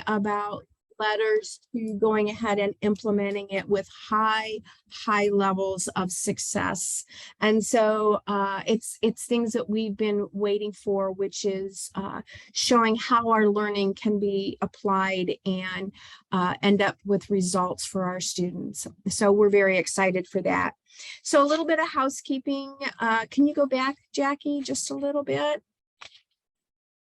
about letters to going ahead and implementing it with high levels of success. And so it's things that we've been waiting for, which is showing how our learning can be applied and end up with results for our students. So we're very excited for that. So a little bit of housekeeping. Can you go back, Jackie, just a little bit?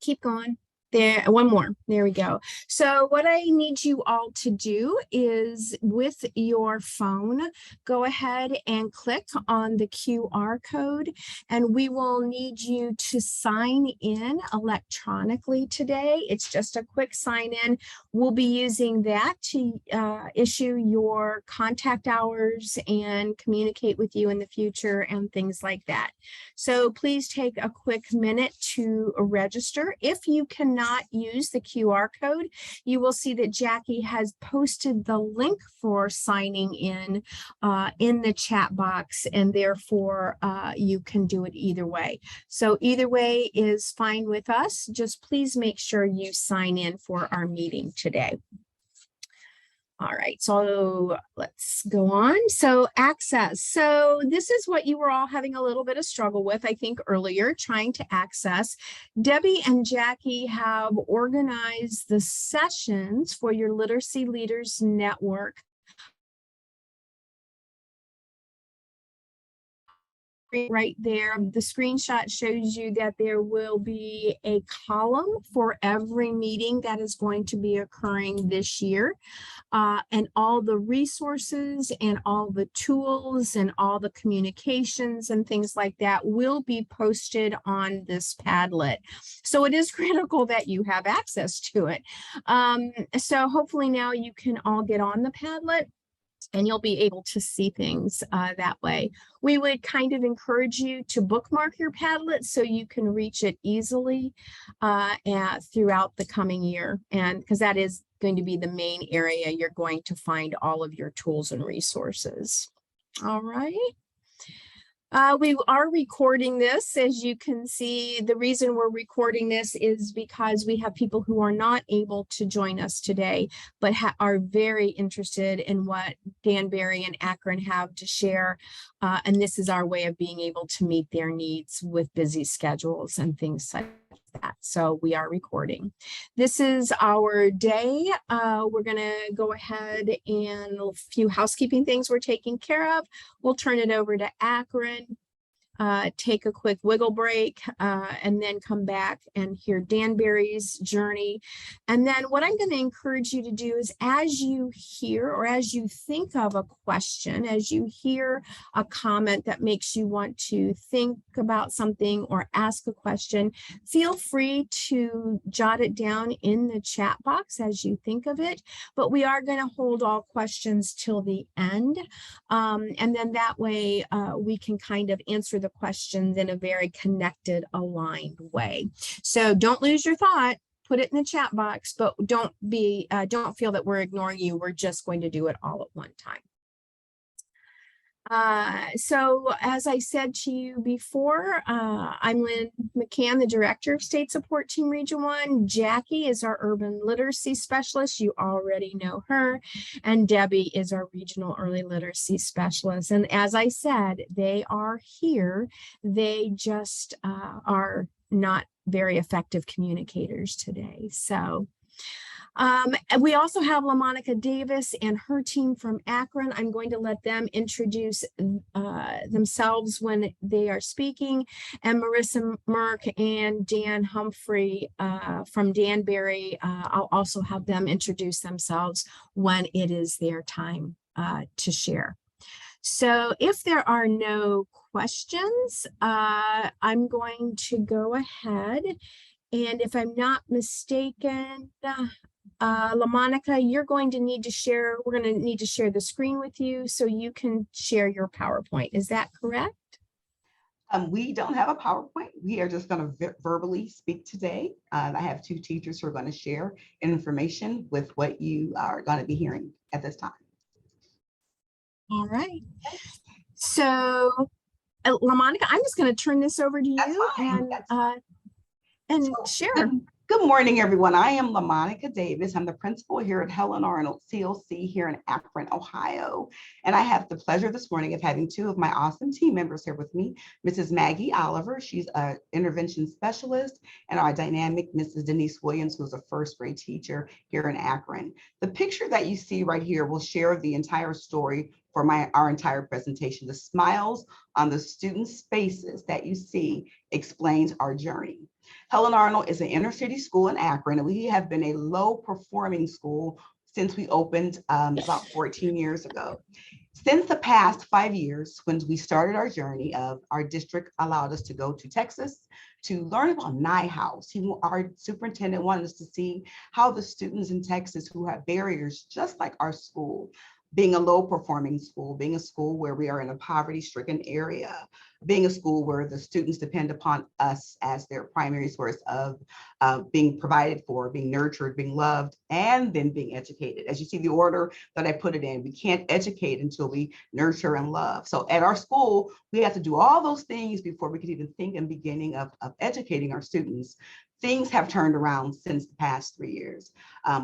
Keep going. There, one more. There we go. So what I need you all to do is with your phone, go ahead and click on the QR code, and we will need you to sign in electronically today. It's just a quick sign in. We'll be using that to issue your contact hours and communicate with you in the future and things like that. So please take a quick minute to register. If you cannot use the QR code, you will see that Jackie has posted the link for signing in the chat box, and therefore you can do it either way. So either way is fine with us. Just please make sure you sign in for our meeting today. All right, so let's go on. So access. So this is what you were all having a little bit of struggle with, I think, earlier, trying to access. Debbie and Jackie have organized the sessions for your Literacy Leaders Network. Right there, the screenshot shows you that there will be a column for every meeting that is going to be occurring this year, and all the resources and all the tools and all the communications and things like that will be posted on this Padlet. So it is critical that you have access to it. So hopefully now you can all get on the Padlet and you'll be able to see things that way. We would kind of encourage you to bookmark your Padlet so you can reach it easily throughout the coming year, and because that is going to be the main area you're going to find all of your tools and resources. All right. We are recording this. As you can see, the reason we're recording this is because we have people who are not able to join us today, but are very interested in what Danbury and Akron have to share. And this is our way of being able to meet their needs with busy schedules and things such that. So we are recording. This is our day. We're going to go ahead and a few housekeeping things we're taking care of. We'll turn it over to Akron, take a quick wiggle break, and then come back and hear Danbury's journey. And then what I'm going to encourage you to do is, as you hear or as you think of a question, as you hear a comment that makes you want to think about something or ask a question, feel free to jot it down in the chat box as you think of it. But we are going to hold all questions till the end. And then that way we can kind of answer the questions in a very connected, aligned way. So don't lose your thought, put it in the chat box, but don't feel that we're ignoring you. We're just going to do it all at one time. So as I said to you before, I'm Lynn McCann, the Director of State Support Team Region 1. Jackie is our Urban Literacy Specialist. You already know her. And Debbie is our Regional Early Literacy Specialist. And as I said, they are here. They just are not very effective communicators today. So we also have LaMonica Davis and her team from Akron. I'm going to let them introduce themselves when they are speaking. And Marissa Merck and Dan Humphrey from Danbury, I'll also have them introduce themselves when it is their time to share. So if there are no questions, I'm going to go ahead. And if I'm not mistaken, LaMonica, you're going to need to share, we're going to need to share the screen with you so you can share your PowerPoint. Is that correct? We don't have a PowerPoint. We are just going to verbally speak today. I have two teachers who are going to share information with what you are going to be hearing at this time. All right. So, LaMonica, I'm just going to turn this over to you and share. Good morning, everyone. I am LaMonica Davis. I'm the principal here at Helen Arnold CLC here in Akron, Ohio. And I have the pleasure this morning of having two of my awesome team members here with me, Mrs. Maggie Oliver. She's an intervention specialist, and our dynamic Mrs. Denise Williams, who's a first grade teacher here in Akron. The picture that you see right here will share the entire story for our entire presentation. The smiles on the students' faces that you see explains our journey. Helen Arnold is an inner city school in Akron, and we have been a low performing school since we opened about 14 years ago. Since the past 5 years, when we started our journey of our district allowed us to go to Texas to learn about NIHouse. Our superintendent wanted us to see how the students in Texas who have barriers just like our school, being a low performing school, being a school where we are in a poverty stricken area, being a school where the students depend upon us as their primary source of being provided for, being nurtured, being loved, and then being educated. As you see the order that I put it in, we can't educate until we nurture and love. So at our school, we have to do all those things before we could even think in beginning of educating our students. Things have turned around since the past 3 years.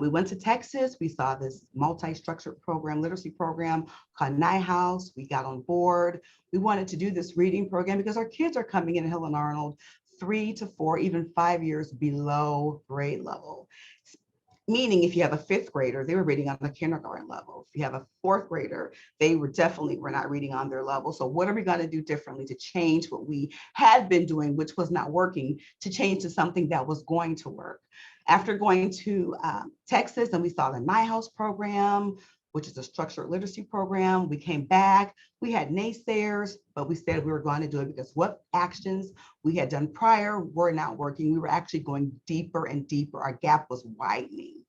We went to Texas. We saw this multi-structured program, literacy program called NIHouse. We got on board. We wanted to do this reading program because our kids are coming in at Helen Arnold 3 to 4, even 5 years below grade level. Meaning if you have a fifth grader, they were reading on the kindergarten level. If you have a fourth grader, they were not reading on their level. So what are we going to do differently to change what we had been doing, which was not working, to change to something that was going to work? After going to Texas, and we saw the NIHouse program, which is a structured literacy program. We came back, we had naysayers, but we said we were going to do it because what actions we had done prior were not working. We were actually going deeper and deeper. Our gap was widening.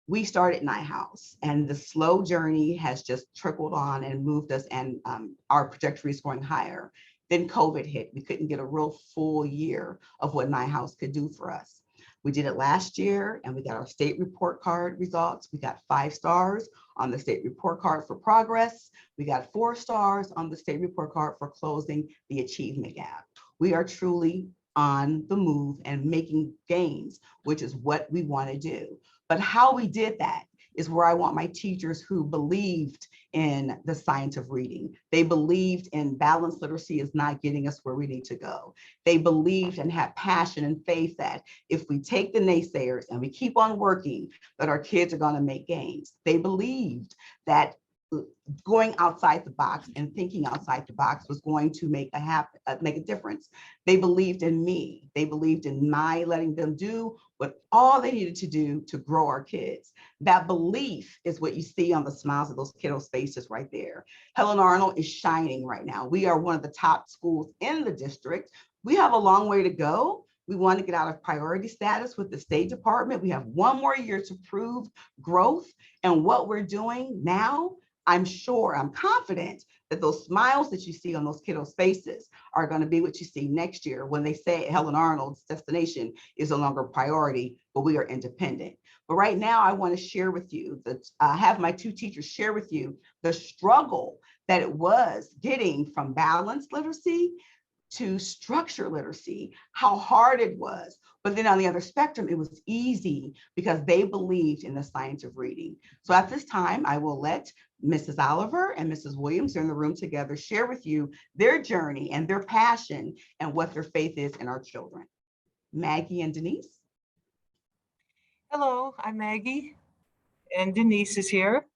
We started NIHouse, and the slow journey has just trickled on and moved us, and our trajectory is going higher. Then COVID hit. We couldn't get a real full year of what NIHouse could do for us. We did it last year, and we got our state report card results. We got 5 stars on the state report card for progress. We got 4 stars on the state report card for closing the achievement gap. We are truly on the move and making gains, which is what we want to do. But how we did that is where I want my teachers who believed in the science of reading. They believed in balanced literacy is not getting us where we need to go. They believed and had passion and faith that if we take the naysayers and we keep on working, that our kids are going to make gains. They believed that going outside the box and thinking outside the box was going to make a difference. They believed in me. They believed in my letting them do what all they needed to do to grow our kids. That belief is what you see on the smiles of those kiddos' faces right there. Helen Arnold is shining right now. We are one of the top schools in the district. We have a long way to go. We want to get out of priority status with the State Department. We have 1 more year to prove growth, and what we're doing now, I'm confident that those smiles that you see on those kiddos' faces are going to be what you see next year when they say Helen Arnold's destination is no longer a priority, but we are independent. But right now, I want to share with you have my 2 teachers share with you the struggle that it was getting from balanced literacy to structured literacy, how hard it was. But then on the other spectrum, it was easy because they believed in the science of reading. So at this time, I will let Mrs. Oliver and Mrs. Williams, they're in the room together, share with you their journey and their passion and what their faith is in our children. Maggie and Denise. Hello, I'm Maggie, and Denise is here.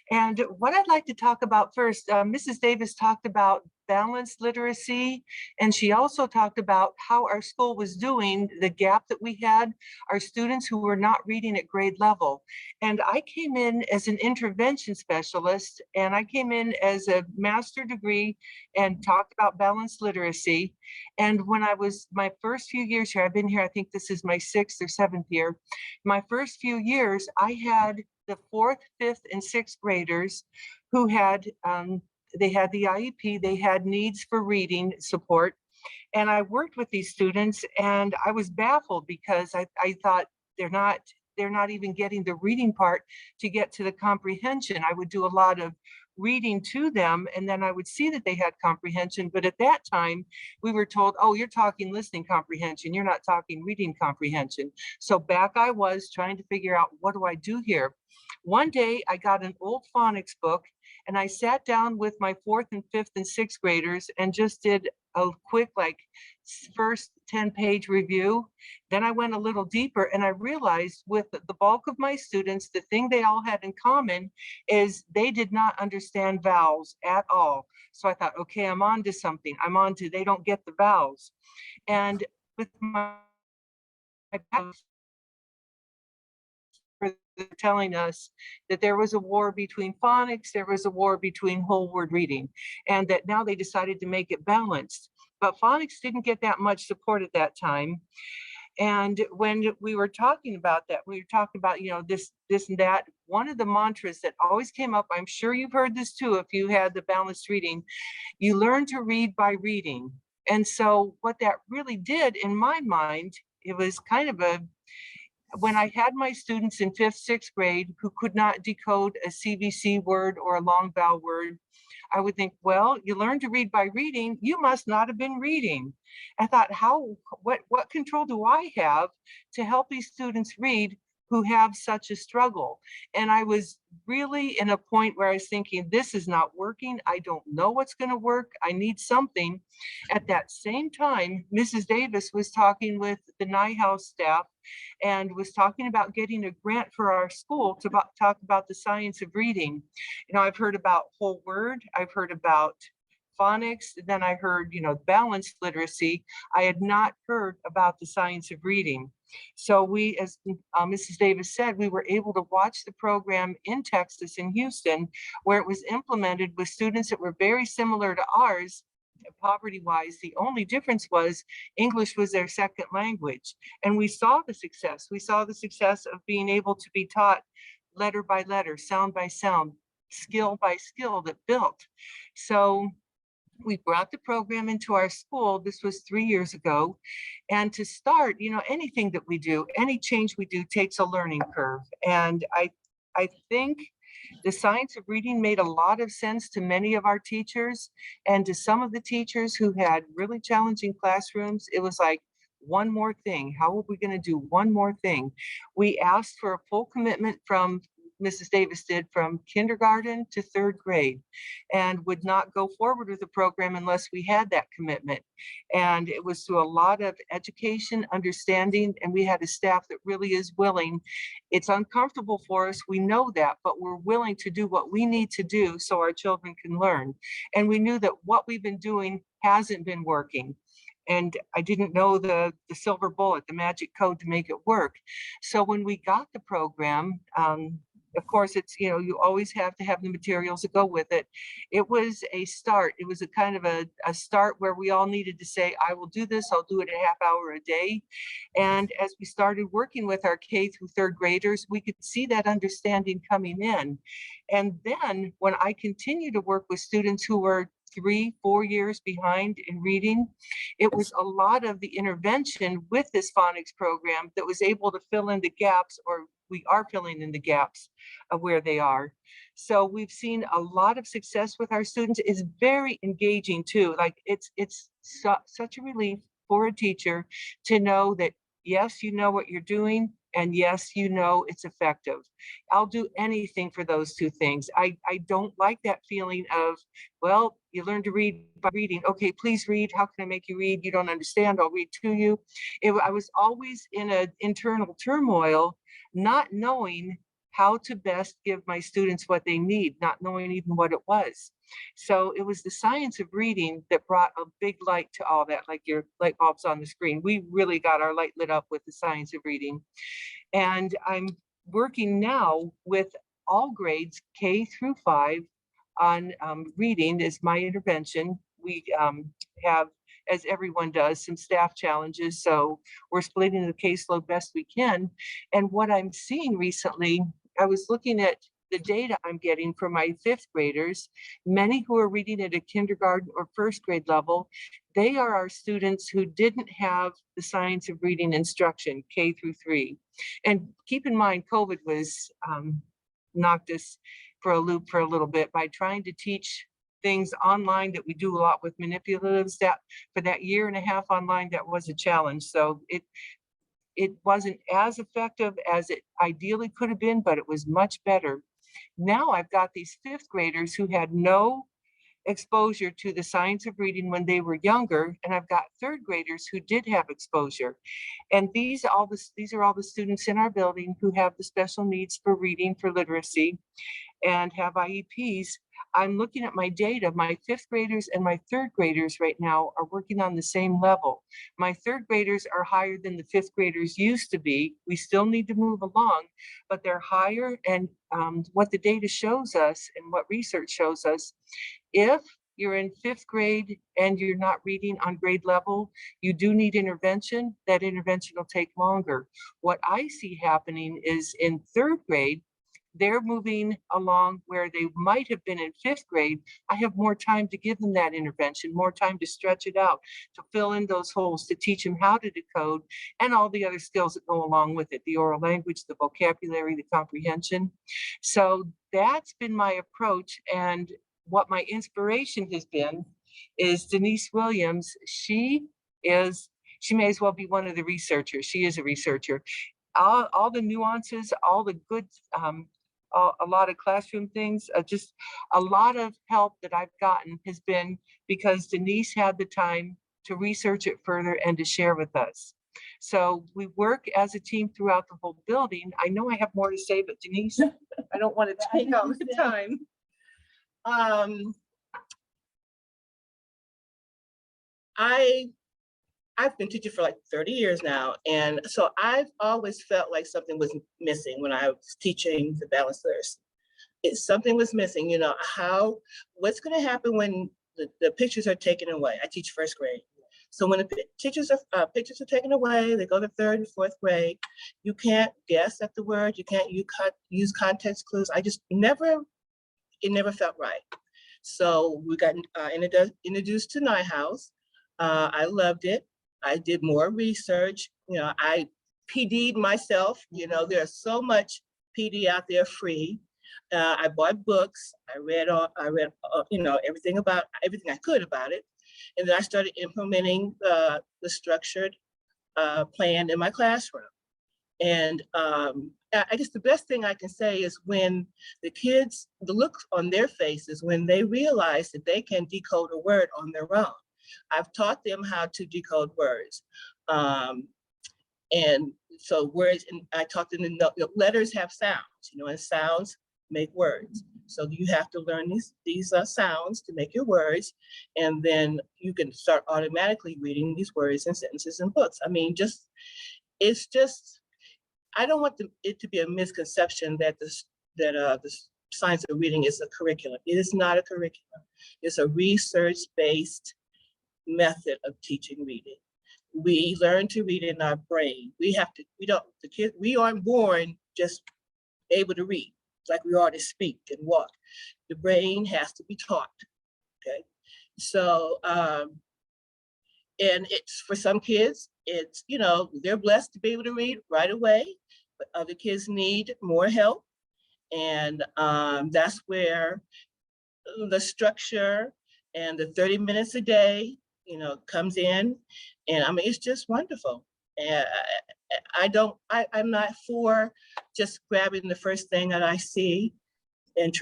And what I'd like to talk about first, Mrs. Davis talked about balanced literacy, and she also talked about how our school was doing, the gap that we had, our students who were not reading at grade level. And I came in as an intervention specialist, and I came in as a master degree and talked about balanced literacy. And when I was my first few years here, I've been here, I think this is my 6th or 7th year. My first few years, I had the 4th, 5th, and 6th graders who had, they had the IEP, they had needs for reading support. And I worked with these students, and I was baffled because I thought they're not they're not even getting the reading part to get to the comprehension. I would do a lot of reading to them, and then I would see that they had comprehension. But at that time, we were told, oh, you're talking listening comprehension, you're not talking reading comprehension. So back I was trying to figure out, what do I do here? One day I got an old phonics book, and I sat down with my 4th and 5th and 6th graders and just did a quick, like, first 10-page review. Then I went a little deeper, and I realized with the bulk of my students, the thing they all had in common is they did not understand vowels at all. So I thought, okay, I'm on to something. They don't get the vowels. And with my telling us that there was a war between phonics, there was a war between whole word reading, and that now they decided to make it balanced. But phonics didn't get that much support at that time. And when we were talking about that, we were talking about, this and that. One of the mantras that always came up, I'm sure you've heard this too, if you had the balanced reading, you learn to read by reading. And so what that really did in my mind, it was kind of when I had my students in 5th, 6th grade who could not decode a CVC word or a long vowel word, I would think, well, you learn to read by reading, you must not have been reading. I thought, what control do I have to help these students read who have such a struggle? And I was really in a point where I was thinking, this is not working. I don't know what's going to work. I need something. At that same time, Mrs. Davis was talking with the Nye House staff and was talking about getting a grant for our school to talk about the science of reading. I've heard about whole word, I've heard about phonics, then I heard, balanced literacy. I had not heard about the science of reading. So we, as Mrs. Davis said, we were able to watch the program in Texas, in Houston, where it was implemented with students that were very similar to ours, poverty-wise. The only difference was English was their second language. And we saw the success. We saw the success of being able to be taught letter by letter, sound by sound, skill by skill that built. So we brought the program into our school. This was 3 years ago. And to start, anything that we do, any change we do takes a learning curve. And I think the science of reading made a lot of sense to many of our teachers, and to some of the teachers who had really challenging classrooms. It was like, one more thing. How are we going to do one more thing? We asked for a full commitment from Mrs. Davis did, from kindergarten to 3rd grade, and would not go forward with the program unless we had that commitment. And it was through a lot of education, understanding, and we had a staff that really is willing. It's uncomfortable for us, we know that, but we're willing to do what we need to do so our children can learn. And we knew that what we've been doing hasn't been working. And I didn't know the silver bullet, the magic code to make it work. So when we got the program, of course, it's, you always have to have the materials that go with it. It was a start. It was a kind of a start where we all needed to say, I will do this. I'll do it a half hour a day. And as we started working with our K through 3rd graders, we could see that understanding coming in. And then when I continued to work with students who were 3-4 years behind in reading, it was a lot of the intervention with this phonics program that was able to fill in the gaps, or we are filling in the gaps of where they are. So we've seen a lot of success with our students. It's very engaging too. Like it's such a relief for a teacher to know that, yes, you know what you're doing, and yes, you know it's effective. I'll do anything for those two things. I don't like that feeling of, well, you learn to read by reading. Okay, please read. How can I make you read? You don't understand. I'll read to you. I was always in an internal turmoil, not knowing how to best give my students what they need, not knowing even what it was. So it was the science of reading that brought a big light to all that, like your light bulbs on the screen. We really got our light lit up with the science of reading. And I'm working now with all grades, K through 5, on reading is my intervention. We have, as everyone does, some staff challenges. So we're splitting the caseload best we can. And what I'm seeing recently, I was looking at the data I'm getting from my 5th graders, many who are reading at a kindergarten or 1st grade level, they are our students who didn't have the science of reading instruction, K through 3. And keep in mind, COVID was knocked us for a loop for a little bit by trying to teach things online that we do a lot with manipulatives. That for that year and a half online, that was a challenge. So it wasn't as effective as it ideally could have been, but it was much better. Now I've got these 5th graders who had no exposure to the science of reading when they were younger, and I've got 3rd graders who did have exposure. And these are all the students in our building who have the special needs for reading, for literacy, and have IEPs. I'm looking at my data. My 5th graders and my 3rd graders right now are working on the same level. My 3rd graders are higher than the 5th graders used to be. We still need to move along, but they're higher. And what the data shows us and what research shows us, if you're in 5th grade and you're not reading on grade level, you do need intervention. That intervention will take longer. What I see happening is in 3rd grade, they're moving along where they might have been in 5th grade. I have more time to give them that intervention, more time to stretch it out, to fill in those holes, to teach them how to decode and all the other skills that go along with it, the oral language, the vocabulary, the comprehension. So that's been my approach. And what my inspiration has been is Denise Williams. She may as well be one of the researchers. She is a researcher. All the nuances, all the good, a lot of classroom things, just a lot of help that I've gotten has been because Denise had the time to research it further and to share with us. So we work as a team throughout the whole building. I know I have more to say, but Denise, I don't want to take all the time. I've been teaching for like 30 years now. And so I've always felt like something was missing when I was teaching the balanced literacy. Something was missing, you know, what's gonna happen when the pictures are taken away? I teach 1st grade. So when the pictures are taken away, they go to 3rd and 4th grade, you can't guess at the word, you can't use context clues. It never felt right. So we got introduced to NIHouse. I loved it. I did more research. You know, I PD'd myself. You know, there's so much PD out there free. I bought books. I read you know, everything I could about it. And then I started implementing the structured plan in my classroom. And I guess the best thing I can say is when the kids, the look on their faces when they realize that they can decode a word on their own. I've taught them how to decode words. And so words, and I taught them letters have sounds, you know, and sounds make words. So you have to learn these sounds to make your words, and then you can start automatically reading these words and sentences in books. I mean, it's just, I don't want it to be a misconception that the science of reading is a curriculum. It is not a curriculum. It's a research-based method of teaching reading. We learn to read in our brain. We aren't born just able to read like we are to speak and walk. The brain has to be taught, okay? So, and it's for some kids, it's, you know, they're blessed to be able to read right away, but other kids need more help. And that's where the structure and the 30 minutes a day, you know, comes in. And I mean, it's just wonderful. And I'm not for just grabbing the first thing that I see and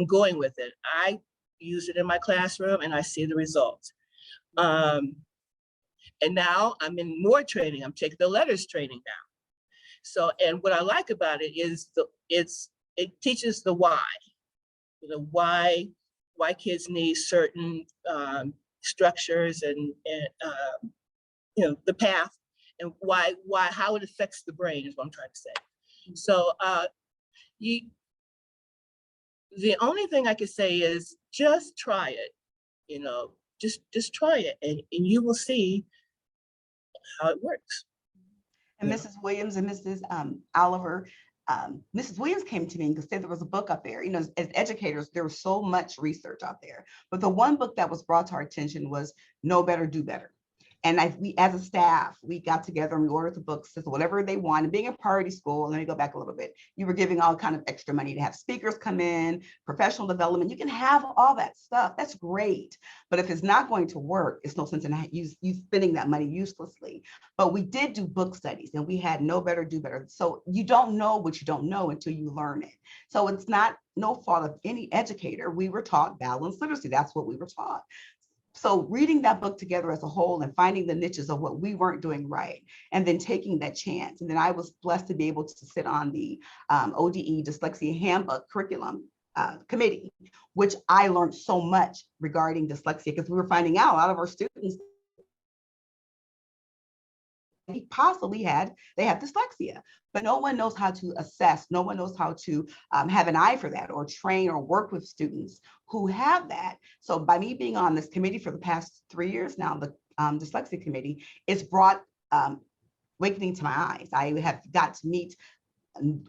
going with it. I use it in my classroom and I see the results. And now I'm in more training. I'm taking the letters training now. So, and what I like about it is it teaches the why, you know, why kids need certain structures and you know, the path, and how it affects the brain is what I'm trying to say. So the only thing I could say is just try it, you know, just try it, and you will see how it works. And Mrs. Williams and Mrs. Oliver, Mrs. Williams came to me and said there was a book up there. You know, as educators, there was so much research out there. But the one book that was brought to our attention was Know Better, Do Better. And we, as a staff, we got together and we ordered the books, so whatever they wanted. Being a priority school, let me go back a little bit. You were giving all kind of extra money to have speakers come in, professional development. You can have all that stuff. That's great. But if it's not going to work, it's no sense in you spending that money uselessly. But we did do book studies and we had Know Better, Do Better. So you don't know what you don't know until you learn it. So it's not no fault of any educator. We were taught balanced literacy. That's what we were taught. So reading that book together as a whole and finding the niches of what we weren't doing right, and then taking that chance. And then I was blessed to be able to sit on the ODE Dyslexia Handbook Curriculum Committee, which I learned so much regarding dyslexia, because we were finding out a lot of our students possibly they have dyslexia, but no one knows how to assess, no one knows how to have an eye for that or train or work with students who have that. So by me being on this committee for the past 3 years now, the dyslexia committee, it's brought awakening to my eyes. I have got to meet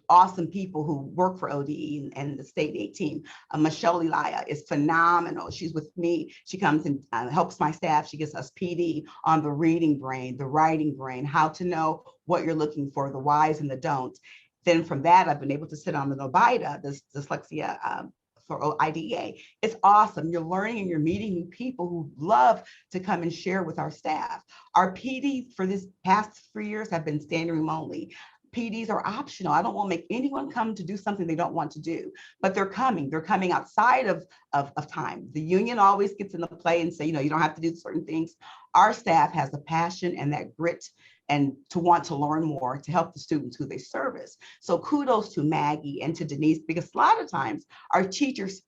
awesome people who work for ODE and the state aid team. Michelle Elia is phenomenal. She's with me. She comes and helps my staff. She gives us PD on the reading brain, the writing brain, how to know what you're looking for, the whys and the don'ts. Then from that, I've been able to sit on the NOBIDA, this dyslexia for IDEA. It's awesome. You're learning and you're meeting new people who love to come and share with our staff. Our PD for this past 3 years have been standing room only. PDs are optional. I don't want to make anyone come to do something they don't want to do, but they're coming. They're coming outside of time. The union always gets in the play and say, you know, you don't have to do certain things. Our staff has the passion and that grit and to want to learn more to help the students who they service. So kudos to Maggie and to Denise, because a lot of times our teachers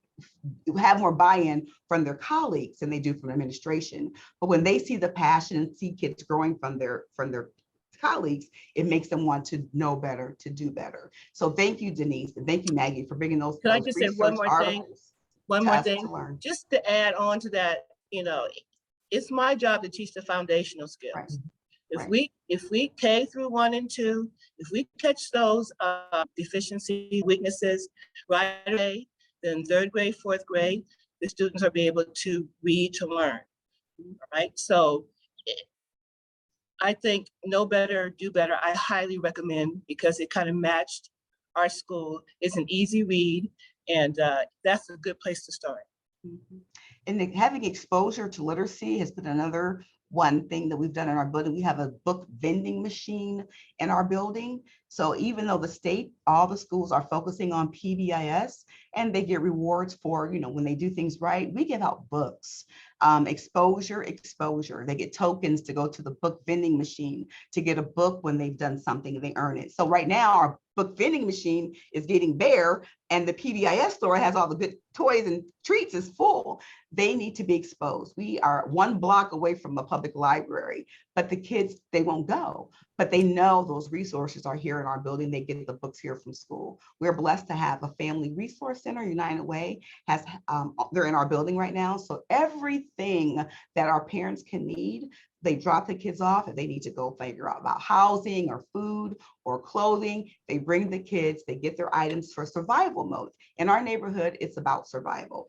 have more buy-in from their colleagues than they do from administration. But when they see the passion and see kids growing from their colleagues, it makes them want to know better, to do better. So thank you, Denise, and thank you, Maggie, for bringing those. Can I just say one more thing? One more thing, just to add on to that, you know, it's my job to teach the foundational skills. Right. If we K through 1 and 2, if we catch those deficiency weaknesses right away, then 3rd grade, 4th grade, the students are be able to read to learn. Right. So I think Know Better, Do Better, I highly recommend, because it kind of matched our school. It's an easy read, and that's a good place to start. And having exposure to literacy has been another one thing that we've done in our building. We have a book vending machine in our building. So even though the state, all the schools are focusing on PBIS and they get rewards for, you know, when they do things right, we give out books. Exposure. They get tokens to go to the book vending machine to get a book when they've done something and they earn it. So right now our book vending machine is getting bare and the PBIS store has all the good toys and treats is full. They need to be exposed. We are 1 block away from a public library, but the kids, they won't go, but they know those resources are here in our building. They get the books here from school. We're blessed to have a family resource center. United Way has, they're in our building right now. So everything that our parents can need, they drop the kids off if they need to go figure out about housing or food or clothing. They bring the kids, they get their items for survival mode. In our neighborhood, it's about survival.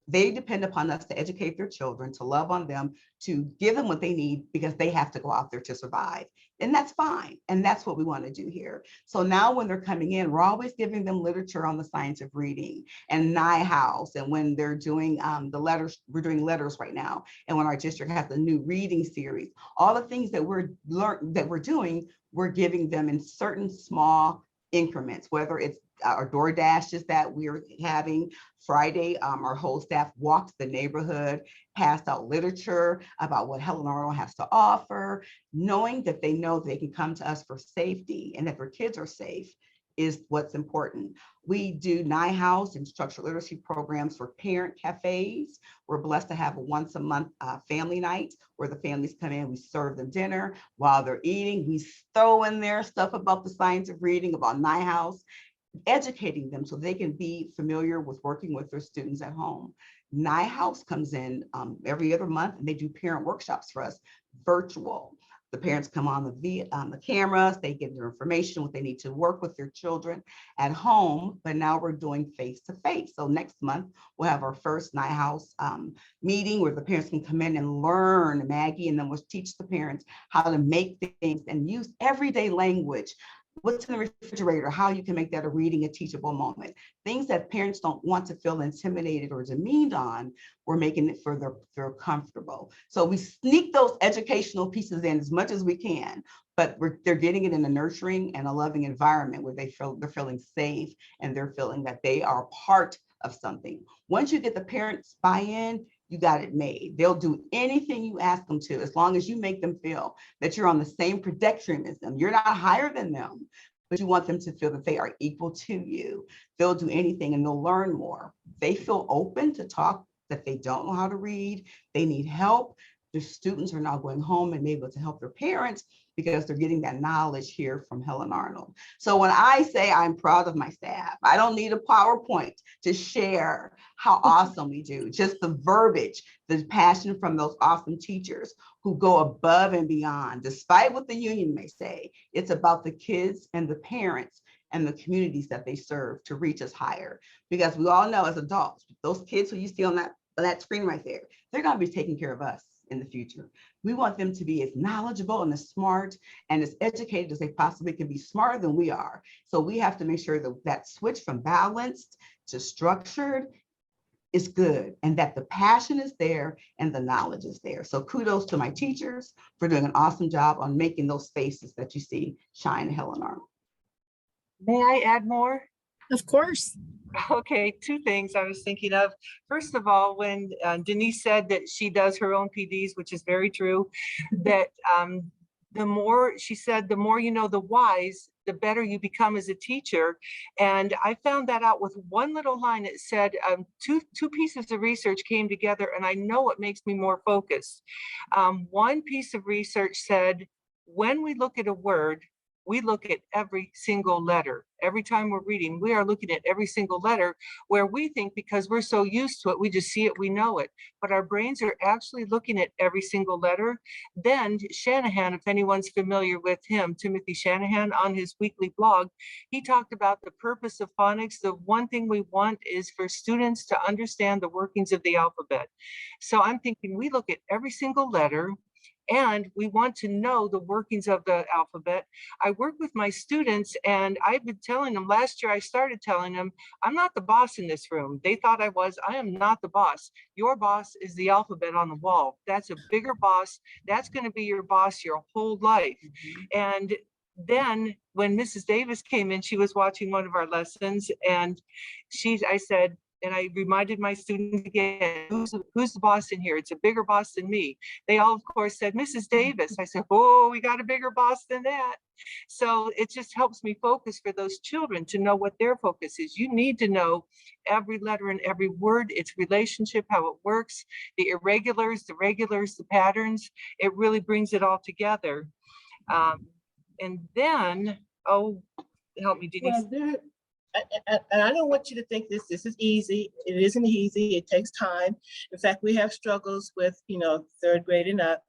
They depend upon us to educate their children, to love on them, to give them what they need, because they have to go out there to survive. And that's fine. And that's what we want to do here. So now when they're coming in, we're always giving them literature on the science of reading and NIHouse. And when they're doing the letters, we're doing letters right now. And when our district has the new reading series, all the things that we're doing, we're giving them in certain small increments, whether it's our DoorDashes that we're having. Friday, our whole staff walked the neighborhood, passed out literature about what Helen Arnold has to offer, knowing that they know they can come to us for safety and that their kids are safe is what's important. We do NIHouse and structural literacy programs for parent cafes. We're blessed to have a once a month family night where the families come in, we serve them dinner while they're eating. We throw in there stuff about the science of reading, about NIHouse, educating them so they can be familiar with working with their students at home. NIHouse comes in every other month and they do parent workshops for us, virtual. The parents come on the cameras, they get their information, what they need to work with their children at home, but now we're doing face-to-face. So next month, we'll have our first Night House meeting where the parents can come in and learn, Maggie, and then we'll teach the parents how to make things and use everyday language. What's in the refrigerator, how you can make that a reading, a teachable moment. Things that parents don't want to feel intimidated or demeaned on, we're making it feel comfortable. So we sneak those educational pieces in as much as we can, but they're getting it in a nurturing and a loving environment where they're feeling safe and they're feeling that they are part of something. Once you get the parents buy-in, you got it made. They'll do anything you ask them to, as long as you make them feel that you're on the same trajectory as them. You're not higher than them, but you want them to feel that they are equal to you. They'll do anything and they'll learn more. They feel open to talk that they don't know how to read, they need help. The students are now going home and able to help their parents because they're getting that knowledge here from Helen Arnold. So when I say I'm proud of my staff, I don't need a PowerPoint to share how awesome we do. Just the verbiage, the passion from those awesome teachers who go above and beyond, despite what the union may say. It's about the kids and the parents and the communities that they serve to reach us higher. Because we all know as adults, those kids who you see on that screen right there, they're going to be taking care of us in the future. We want them to be as knowledgeable and as smart and as educated as they possibly can be, smarter than we are. So we have to make sure that that switch from balanced to structured is good and that the passion is there and the knowledge is there. So kudos to my teachers for doing an awesome job on making those faces that you see shine at Helen Arnold. May I add more? Of course. Okay, two things I was thinking of. First of all, when Denise said that she does her own PDs, which is very true, that the more, she said, the more you know the whys, the better you become as a teacher. And I found that out with one little line. It said two pieces of research came together, and I know it makes me more focused. One piece of research said, when we look at a word, we look at every single letter. Every time we're reading, we are looking at every single letter, where we think because we're so used to it, we just see it, we know it. But our brains are actually looking at every single letter. Then Shanahan, if anyone's familiar with him, Timothy Shanahan, on his weekly blog, he talked about the purpose of phonics. The one thing we want is for students to understand the workings of the alphabet. So I'm thinking we look at every single letter, and we want to know the workings of the alphabet. I work with my students, and I've been telling them, last year I started telling them, I'm not the boss in this room. They thought I was. I am not the boss. Your boss is the alphabet on the wall. That's a bigger boss. That's going to be your boss your whole life. And then when Mrs. Davis came in, she was watching one of our lessons, and I said, and I reminded my students again, who's the boss in here? It's a bigger boss than me. They all, of course, said, Mrs. Davis. I said, oh, we got a bigger boss than that. So it just helps me focus for those children to know what their focus is. You need to know every letter and every word, its relationship, how it works, the irregulars, the regulars, the patterns. It really brings it all together. And then, oh, help me, Denise. Well, and I don't want you to think this is easy. It isn't easy. It takes time. In fact, we have struggles with, third grade and up,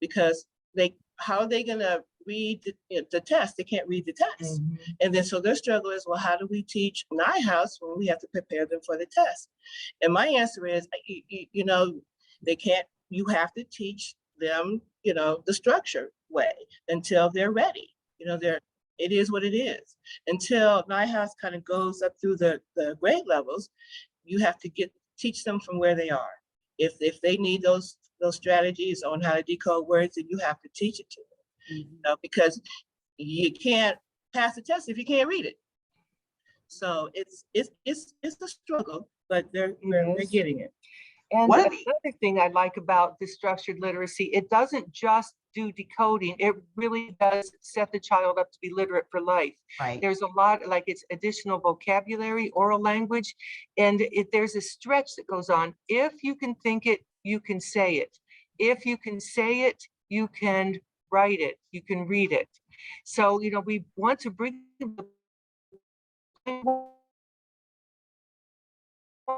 because how are they gonna read the test? They can't read the test. Mm-hmm. And then so their struggle is, well, how do we teach Night House when we have to prepare them for the test? And my answer is, they can't, you have to teach them, the structure way until they're ready. It is what it is. Until Night House kind of goes up through the grade levels, you have to teach them from where they are. If they need those strategies on how to decode words, then you have to teach it to them. Because you can't pass the test if you can't read it. So it's a struggle, but they're getting it. And another thing I like about the structured literacy, it doesn't just do decoding, it really does set the child up to be literate for life. Right. There's a lot, like it's additional vocabulary, oral language, and there's a stretch that goes on. If you can think it, you can say it. If you can say it, you can write it, you can read it. So, we want to bring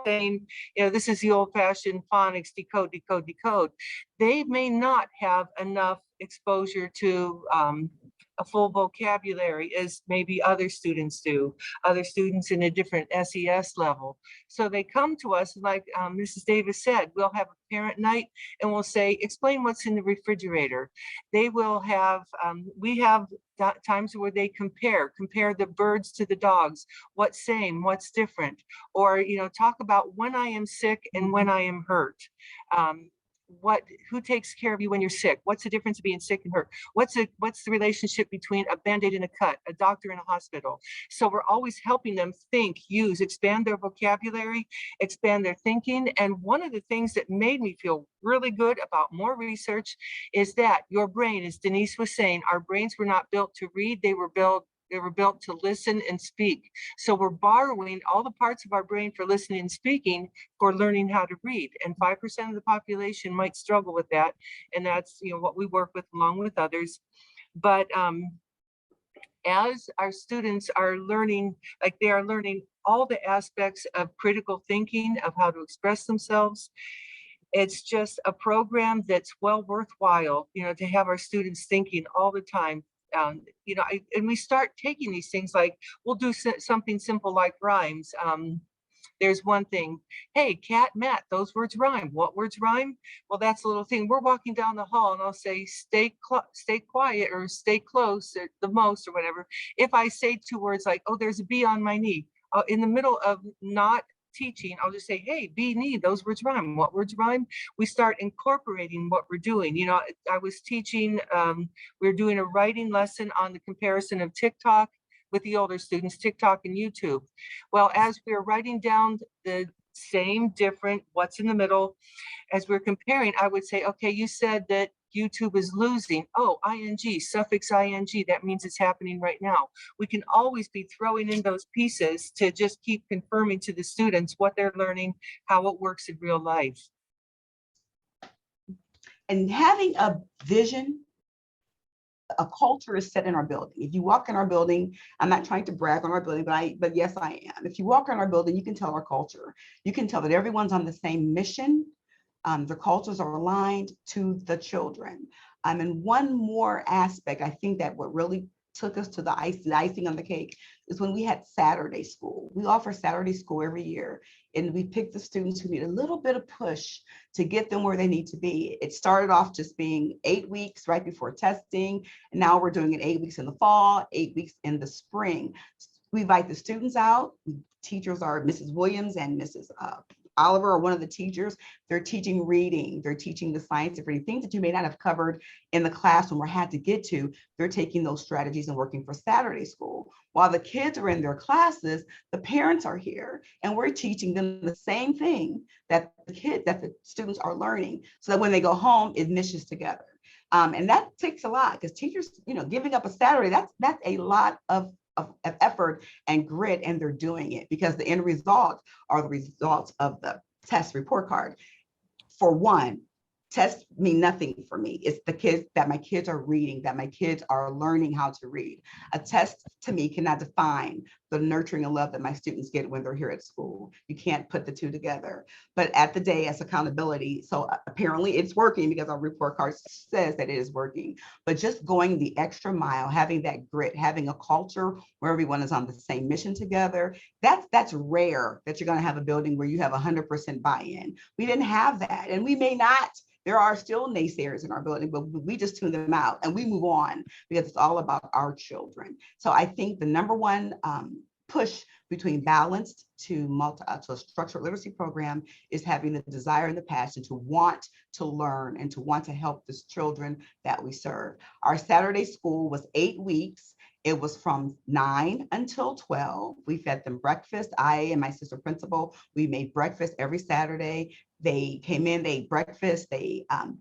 saying, this is the old-fashioned phonics, decode. They may not have enough exposure to a full vocabulary as maybe other students do, other students in a different SES level. So they come to us, like Mrs. Davis said, we'll have a parent night and we'll say, explain what's in the refrigerator. They will have, we have times where they compare the birds to the dogs, what's same, what's different, or, you know, talk about when I am sick and when I am hurt. Who takes care of you when you're sick? What's the difference being sick and hurt? What's the relationship between a Band-Aid and a cut, a doctor and a hospital? So we're always helping them think, use, expand their vocabulary, expand their thinking. And one of the things that made me feel really good about more research is that your brain, as Denise was saying, our brains were not built to read, they were built to listen and speak. So we're borrowing all the parts of our brain for listening and speaking for learning how to read. And 5% of the population might struggle with that. And that's, you know, what we work with along with others. But as our students are learning, like they are learning all the aspects of critical thinking, of how to express themselves, it's just a program that's well worthwhile, you know, to have our students thinking all the time. You know, and we start taking these things, like we'll do something simple like rhymes. There's one thing, hey, cat, Matt, those words rhyme. What words rhyme? Well, that's a little thing. We're walking down the hall and I'll say, stay quiet or stay close at the most or whatever. If I say two words like, oh, there's a bee on my knee, in the middle of not teaching, I'll just say, hey, bee, knee, those words rhyme. What words rhyme? We start incorporating what we're doing. You know, I was teaching, we were doing a writing lesson on the comparison of TikTok with the older students, TikTok and YouTube. Well, as we were writing down the same, different, what's in the middle, as we're comparing, I would say, okay, you said that YouTube is losing. Oh, ing, suffix ing, that means it's happening right now. We can always be throwing in those pieces to just keep confirming to the students what they're learning, how it works in real life. And having a vision, a culture is set in our building. If you walk in our building, I'm not trying to brag on our building, but yes, I am. If you walk in our building, you can tell our culture. You can tell that everyone's on the same mission. The cultures are aligned to the children. And one more aspect, I think that what really took us to the icing on the cake is when we had Saturday school. We offer Saturday school every year, and we pick the students who need a little bit of push to get them where they need to be. It started off just being 8 weeks right before testing, and now we're doing it 8 weeks in the fall, 8 weeks in the spring. We invite the students out. Teachers are Mrs. Williams and Mrs. Oliver are one of the teachers. They're teaching reading, they're teaching the science of reading, things that you may not have covered in the classroom or had to get to. They're taking those strategies and working for Saturday school. While the kids are in their classes, the parents are here and we're teaching them the same thing that the students are learning, so that when they go home, it meshes together. And that takes a lot, because teachers, you know, giving up a Saturday, that's a lot of effort and grit, and they're doing it because the end results are the results of the test report card. For one, tests mean nothing for me. It's the kids, that my kids are reading, that my kids are learning how to read. A test to me cannot define the nurturing and love that my students get when they're here at school. You can't put the two together. But at the day, as accountability, so apparently it's working because our report card says that it is working. But just going the extra mile, having that grit, having a culture where everyone is on the same mission together, that's rare that you're going to have a building where you have 100% buy-in. We didn't have that, and we may not. There are still naysayers in our building, but we just tune them out and we move on because it's all about our children. So I think the number one push between balanced to a structured literacy program is having the desire and the passion to want to learn and to want to help the children that we serve. Our Saturday school was 8 weeks. It was from 9 until 12. We fed them breakfast. I and my sister principal, we made breakfast every Saturday. They came in, they ate breakfast.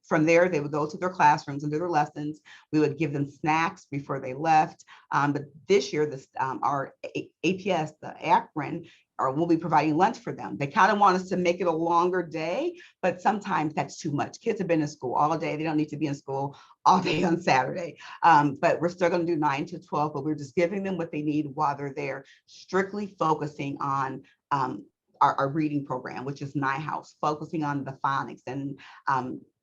From there, they would go to their classrooms and do their lessons. We would give them snacks before they left. But this year, our APS, the Akron, we'll be providing lunch for them. They kind of want us to make it a longer day, but sometimes that's too much. Kids have been in school all day. They don't need to be in school all day on Saturday. But we're still going to do 9 to 12, but we're just giving them what they need while they're there, strictly focusing on our reading program, which is NIHouse, focusing on the phonics and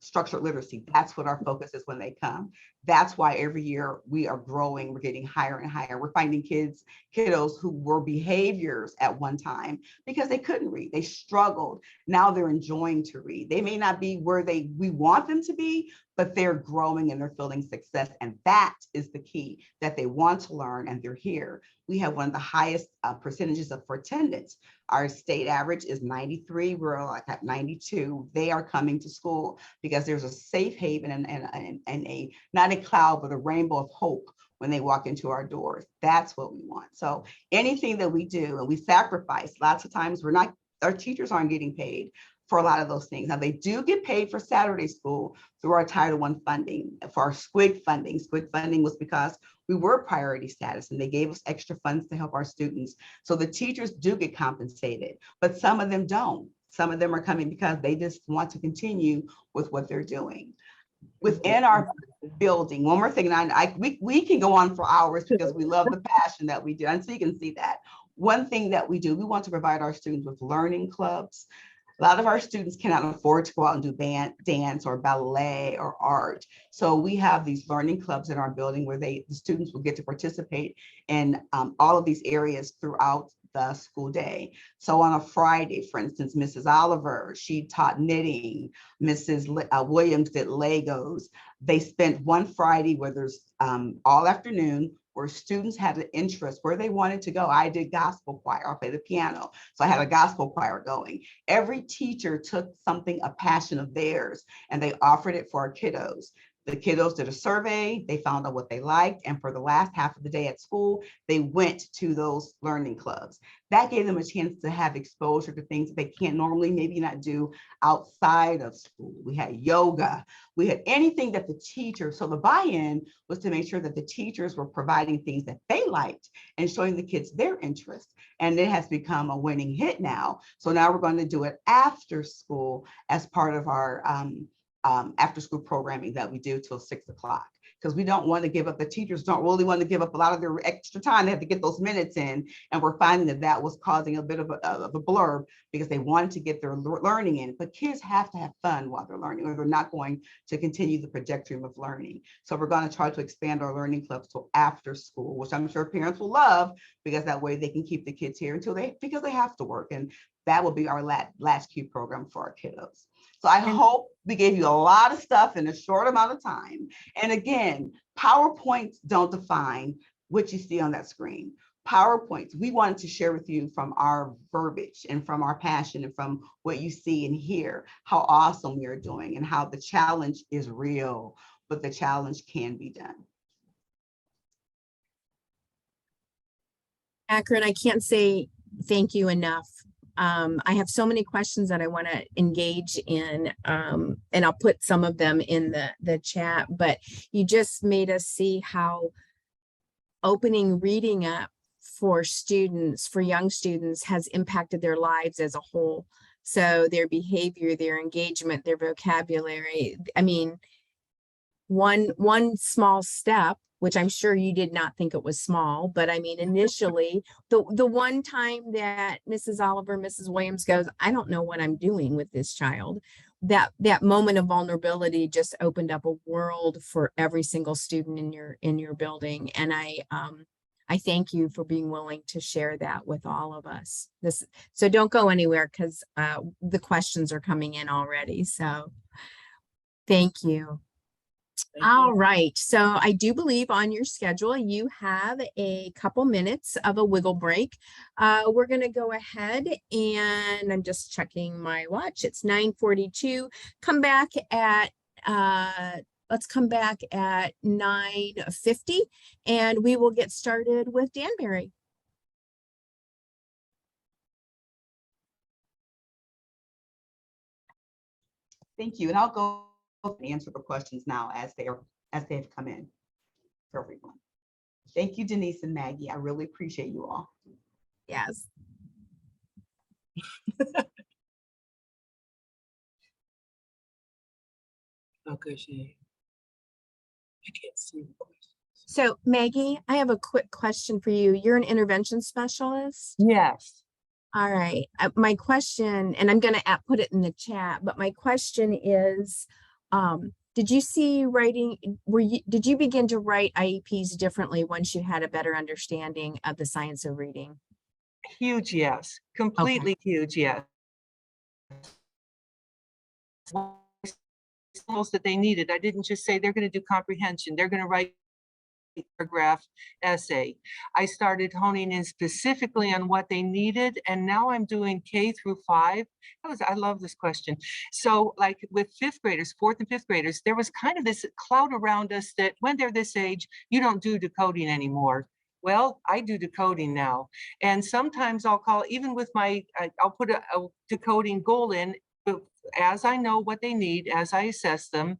structured literacy. That's what our focus is when they come. That's why every year we are growing, we're getting higher and higher. We're finding kiddos who were behaviors at one time because they couldn't read, they struggled. Now they're enjoying to read. They may not be where we want them to be, but they're growing and they're feeling success. And that is the key, that they want to learn and they're here. We have one of the highest percentages for attendance. Our state average is 93, we're like at 92. They are coming to school because there's a safe haven and a, not a cloud, but a rainbow of hope when they walk into our doors. That's what we want. So anything that we do, and we sacrifice, lots of times our teachers aren't getting paid for a lot of those things. Now they do get paid for Saturday school through our Title I funding, for our SQUIG funding. SQUIG funding was because we were priority status and they gave us extra funds to help our students. So the teachers do get compensated, but some of them don't. Some of them are coming because they just want to continue with what they're doing. Within our building, one more thing, and we can go on for hours because we love the passion that we do. And so you can see that. One thing that we do, we want to provide our students with learning clubs. A lot of our students cannot afford to go out and do dance or ballet or art. So we have these learning clubs in our building where the students will get to participate in all of these areas throughout the school day. So on a Friday, for instance, Mrs. Oliver, she taught knitting. Mrs. Williams did Legos. They spent one Friday where there's all afternoon where students had an interest where they wanted to go. I did gospel choir, I play the piano. So I had a gospel choir going. Every teacher took something, a passion of theirs, and they offered it for our kiddos. The kiddos did a survey, they found out what they liked, and for the last half of the day at school, they went to those learning clubs. That gave them a chance to have exposure to things that they can't normally maybe not do outside of school. We had yoga, we had anything that the teacher, so the buy-in was to make sure that the teachers were providing things that they liked and showing the kids their interest. And it has become a winning hit now. So now we're going to do it after school as part of our after school programming that we do till 6 o'clock, because we don't want to give up. The teachers don't really want to give up a lot of their extra time. They have to get those minutes in, and we're finding that was causing a bit of a blurb because they wanted to get their learning in. But kids have to have fun while they're learning, or they're not going to continue the trajectory of learning. So we're going to try to expand our learning clubs to after school, which I'm sure parents will love, because that way they can keep the kids here because they have to work, and that will be our latchkey program for our kiddos. So I hope we gave you a lot of stuff in a short amount of time. And again, PowerPoints don't define what you see on that screen. PowerPoints, we wanted to share with you from our verbiage and from our passion and from what you see and hear, how awesome we are doing and how the challenge is real, but the challenge can be done. Akron, I can't say thank you enough. I have so many questions that I want to engage in, and I'll put some of them in the chat, but you just made us see how opening reading up for students, for young students, has impacted their lives as a whole. So their behavior, their engagement, their vocabulary. I mean, one small step, which I'm sure you did not think it was small, but I mean, initially, the one time that Mrs. Oliver, Mrs. Williams goes, I don't know what I'm doing with this child, that moment of vulnerability just opened up a world for every single student in your building. And I thank you for being willing to share that with all of us. So don't go anywhere, because the questions are coming in already. So thank you. All right, so I do believe on your schedule you have a couple minutes of a wiggle break. We're going to go ahead, and I'm just checking my watch. It's 9:42. Come back at let's come back at 9:50, and we will get started with Danbury. Thank you, and I'll go and answer the questions now as they have come in for everyone. Thank you, Denise and Maggie. I really appreciate you all. Yes. Okay, I can't see the questions. So Maggie, I have a quick question for you. You're an intervention specialist? Yes. All right. My question, and I'm going to put it in the chat, but my question is, Did you see writing, did you begin to write IEPs differently once you had a better understanding of the science of reading? Huge yes, completely huge yes. Skills that they needed. I didn't just say they're going to do comprehension, they're going to write a paragraph essay. I started honing in specifically on what they needed, and now I'm doing K through 5. I love this question. So like with fifth graders, fourth and fifth graders, there was kind of this cloud around us that when they're this age, you don't do decoding anymore. Well, I do decoding now. And sometimes I'll call, even with my, I'll put a decoding goal in, but as I know what they need, as I assess them,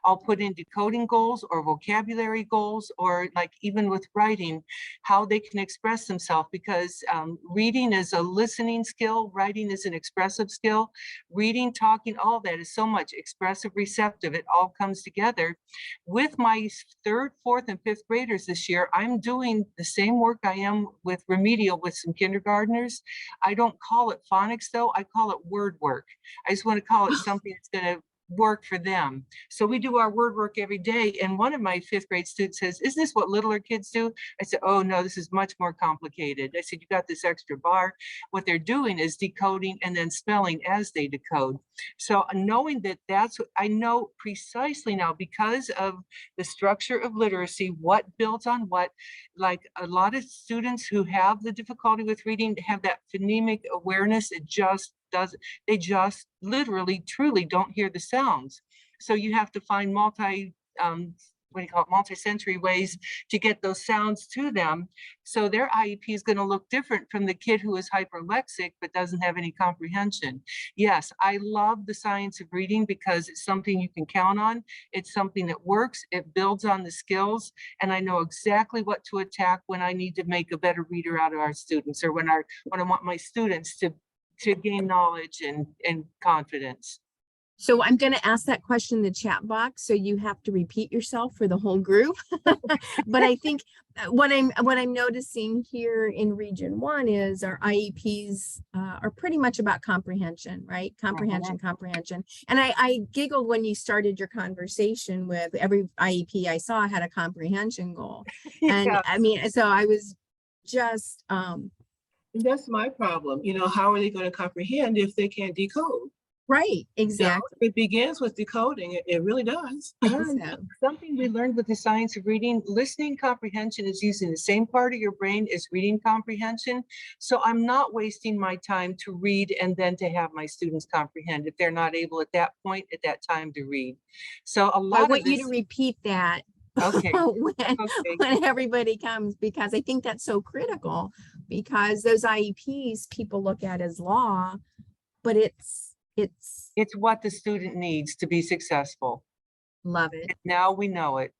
I'll put in decoding goals or vocabulary goals, or like even with writing, how they can express themselves, because reading is a listening skill, writing is an expressive skill, reading, talking, all that is so much expressive, receptive, it all comes together. With my third, fourth, and fifth graders this year, I'm doing the same work I am with remedial with some kindergartners. I don't call it phonics though, I call it word work. I just want to call it something that's going to work for them. So we do our word work every day. And one of my fifth grade students says, "Isn't this what littler kids do?" I said, "Oh no, this is much more complicated." I said, "You got this extra bar." What they're doing is decoding and then spelling as they decode. So knowing that that's, I know precisely now, because of the structure of literacy, what builds on what. Like a lot of students who have the difficulty with reading have that phonemic awareness. It just doesn't, they just literally, truly don't hear the sounds. So you have to find what do you call it, multi-sensory ways to get those sounds to them. So their IEP is going to look different from the kid who is hyperlexic but doesn't have any comprehension. Yes, I love the science of reading because it's something you can count on. It's something that works. It builds on the skills, and I know exactly what to attack when I need to make a better reader out of our students, or when I want my students to gain knowledge and confidence. So I'm going to ask that question in the chat box, so you have to repeat yourself for the whole group. But I think what I'm noticing here in Region 1 is our IEPs are pretty much about comprehension, right? Comprehension. And I giggled when you started your conversation with every IEP I saw had a comprehension goal. And Yeah. I mean, so I was just That's my problem. How are they going to comprehend if they can't decode? right, exactly. It begins with decoding. It really does. And something we learned with the science of reading, listening comprehension is using the same part of your brain as reading comprehension. So I'm not wasting my time to read and then to have my students comprehend if they're not able at that point, at that time, to read. So a lot I of want you this, to repeat that okay, when everybody comes, because I think that's so critical, because those IEPs people look at as law, but it's what the student needs to be successful. love it. Now we know it.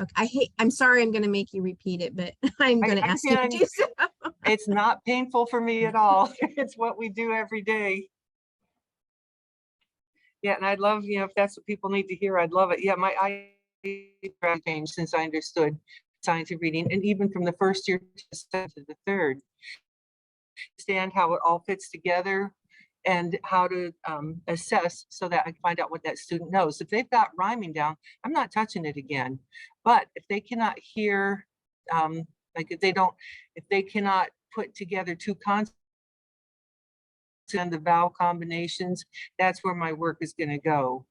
Okay, I'm sorry, I'm going to make you repeat it, but I'm going to ask you to do so. It's not painful for me at all. It's what we do every day. Yeah, and I'd love, if that's what people need to hear, I'd love it. Yeah, my IEP changed since I understood science of reading, and even from the first year to the third. Understand how it all fits together and how to assess so that I can find out what that student knows. If they've got rhyming down, I'm not touching it again. But if they cannot hear, like if they cannot put together two concepts and the vowel combinations, that's where my work is going to go.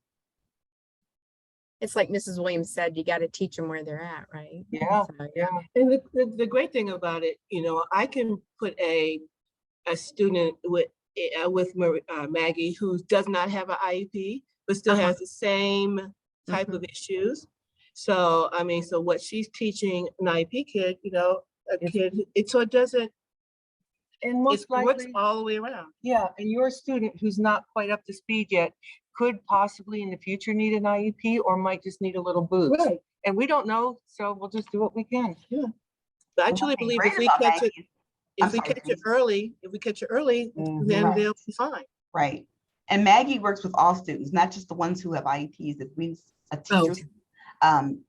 It's like Mrs. Williams said, you got to teach them where they're at, right? Yeah, So, yeah. And the great thing about it, I can put a student with Maggie who does not have an IEP, but still has the same type of issues. So, so what she's teaching an IEP kid, so it doesn't, and most likely works all the way around. Yeah, and your student who's not quite up to speed yet could possibly in the future need an IEP, or might just need a little boost. Right. And we don't know, so we'll just do what we can. Yeah. But I truly believe if we catch it, if we catch it early, then Right. they'll be fine. Right. And Maggie works with all students, not just the ones who have IEPs. If a teacher,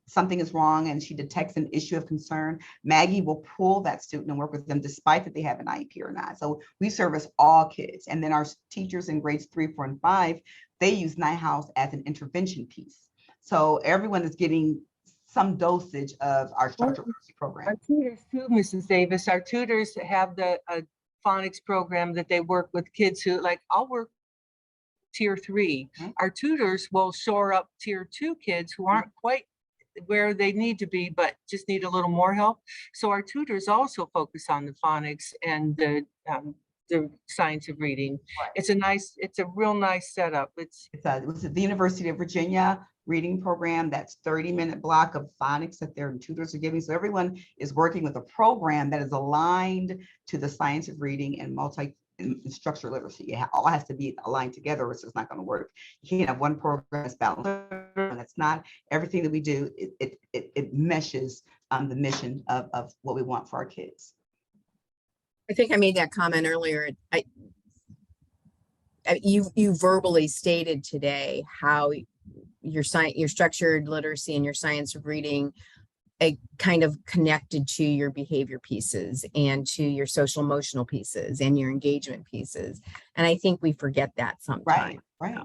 something is wrong and she detects an issue of concern, Maggie will pull that student and work with them despite that they have an IEP or not. So we service all kids. And then our teachers in grades 3, 4, and 5, they use NIHOUSE as an intervention piece. So everyone is getting some dosage of our structural literacy program. Our tutors too, Mrs. Davis, our tutors have the phonics program that they work with kids who, like, I'll work tier 3. Our tutors will shore up tier 2 kids who aren't quite where they need to be, but just need a little more help. So our tutors also focus on the phonics and the science of reading. Right. It's a real nice setup. It was at the University of Virginia reading program. That's 30-minute block of phonics that their tutors are giving. So everyone is working with a program that is aligned to the science of reading and structured literacy. It all has to be aligned together, or it's just not going to work. You can't have one program that's balanced, and that's not everything that we do. It meshes the mission of what we want for our kids. I think I made that comment earlier. You verbally stated today how your structured literacy and your science of reading kind of connected to your behavior pieces and to your social emotional pieces and your engagement pieces. And I think we forget that sometimes. Right.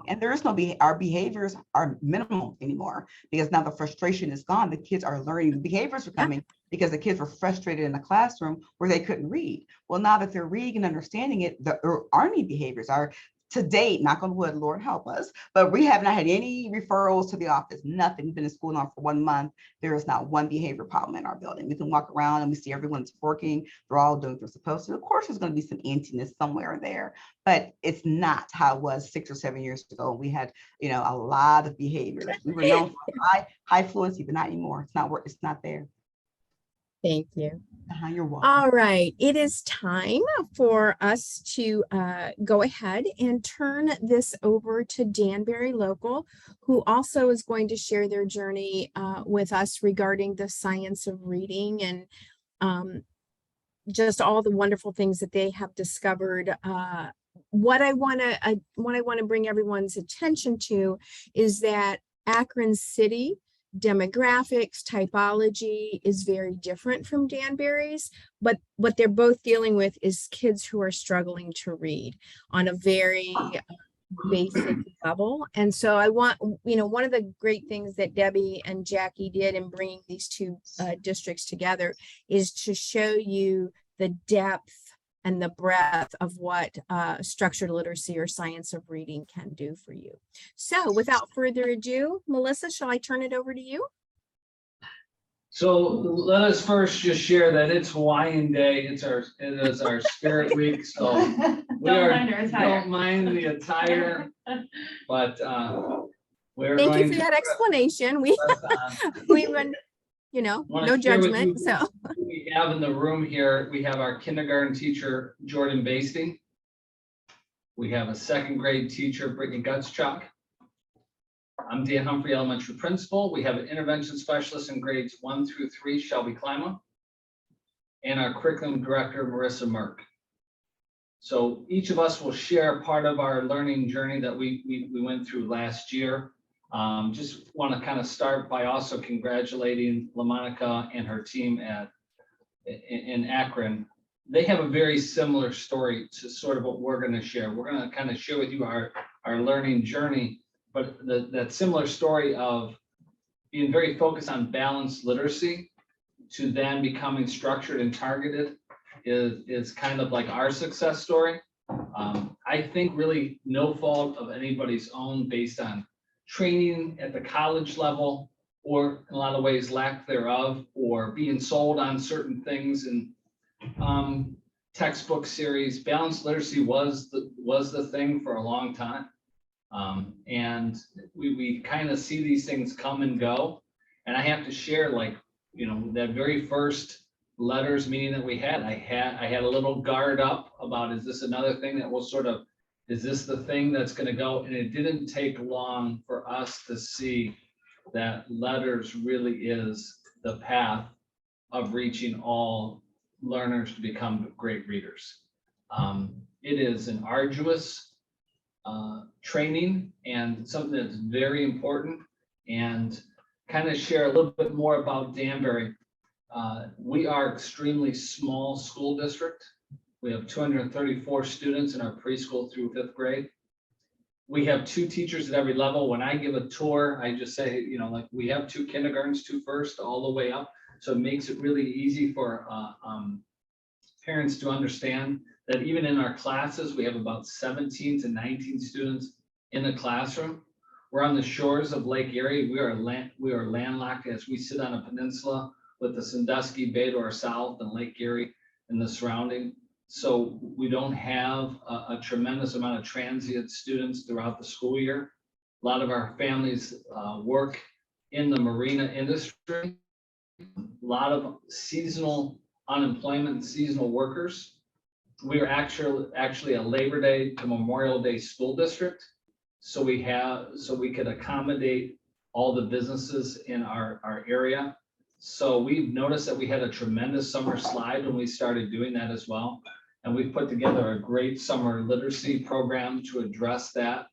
And there is our behaviors are minimal anymore because now the frustration is gone. The kids are learning. The behaviors are coming because the kids were frustrated in the classroom where they couldn't read. Well, now that they're reading and understanding it, the ARMY behaviors are, to date, knock on wood, Lord help us, but we have not had any referrals to the office, nothing. We've been in school now for 1 month. There is not one behavior problem in our building. We can walk around and we see everyone's working. They're all doing what they're supposed to. Of course, there's going to be some emptiness somewhere there, but it's not how it was 6 or 7 years ago. We had, a lot of behavior. We were known for high fluency, but not anymore. It's not there. Thank you. You're welcome. All right, it is time for us to go ahead and turn this over to Danbury Local, who also is going to share their journey with us regarding the science of reading and just all the wonderful things that they have discovered. What I want to bring everyone's attention to is that Akron City demographics, typology is very different from Danbury's, but what they're both dealing with is kids who are struggling to read on a very basic level. And so I want, one of the great things that Debbie and Jackie did in bringing these two districts together is to show you the depth and the breadth of what structured literacy or science of reading can do for you. So without further ado, Melissa, shall I turn it over to you? So let us first just share that it's Hawaiian Day. It is our Spirit Week. So don't mind the attire, but we're Thank going you for that explanation. We've been, no judgment. So we have in the room here, we have our kindergarten teacher, Jordan Basting. We have a second grade teacher, Brittany Gutschuk. I'm Dan Humphrey, elementary principal. We have an intervention specialist in grades 1 through 3, Shelby Klima, and our curriculum director, Marissa Merck. So each of us will share part of our learning journey that we went through last year. Just want to kind of start by also congratulating LaMonica and her team in Akron. They have a very similar story to sort of what we're going to share. We're going to kind of share with you our learning journey, but that similar story of being very focused on balanced literacy to then becoming structured and targeted is kind of like our success story. I think really no fault of anybody's own based on training at the college level, or in a lot of ways lack thereof, or being sold on certain things and textbook series. Balanced literacy was the thing for a long time. And we kind of see these things come and go. And I have to share, that very first letters meeting that we had, I had a little guard up about, is this another thing that will is this the thing that's going to go? And it didn't take long for us to see that letters really is the path of reaching all learners to become great readers. It is an arduous training and something that's very important. And kind of share a little bit more about Danbury. We are extremely small school district. We have 234 students in our preschool through 5th grade. We have 2 teachers at every level. When I give a tour, I just say, you know, like we have 2 kindergartens, 2 first, all the way up. So it makes it really easy for parents to understand that even in our classes, we have about 17 to 19 students in the classroom. We're on the shores of Lake Erie. We are landlocked as we sit on a peninsula with the Sandusky Bay to our south and Lake Erie and the surrounding. So we don't have a tremendous amount of transient students throughout the school year. A lot of our families work in the marina industry. A lot of seasonal unemployment, seasonal workers. We are actually a Labor Day to Memorial Day school district. So we could accommodate all the businesses in our area. So we've noticed that we had a tremendous summer slide when we started doing that as well. And we've put together a great summer literacy program to address that.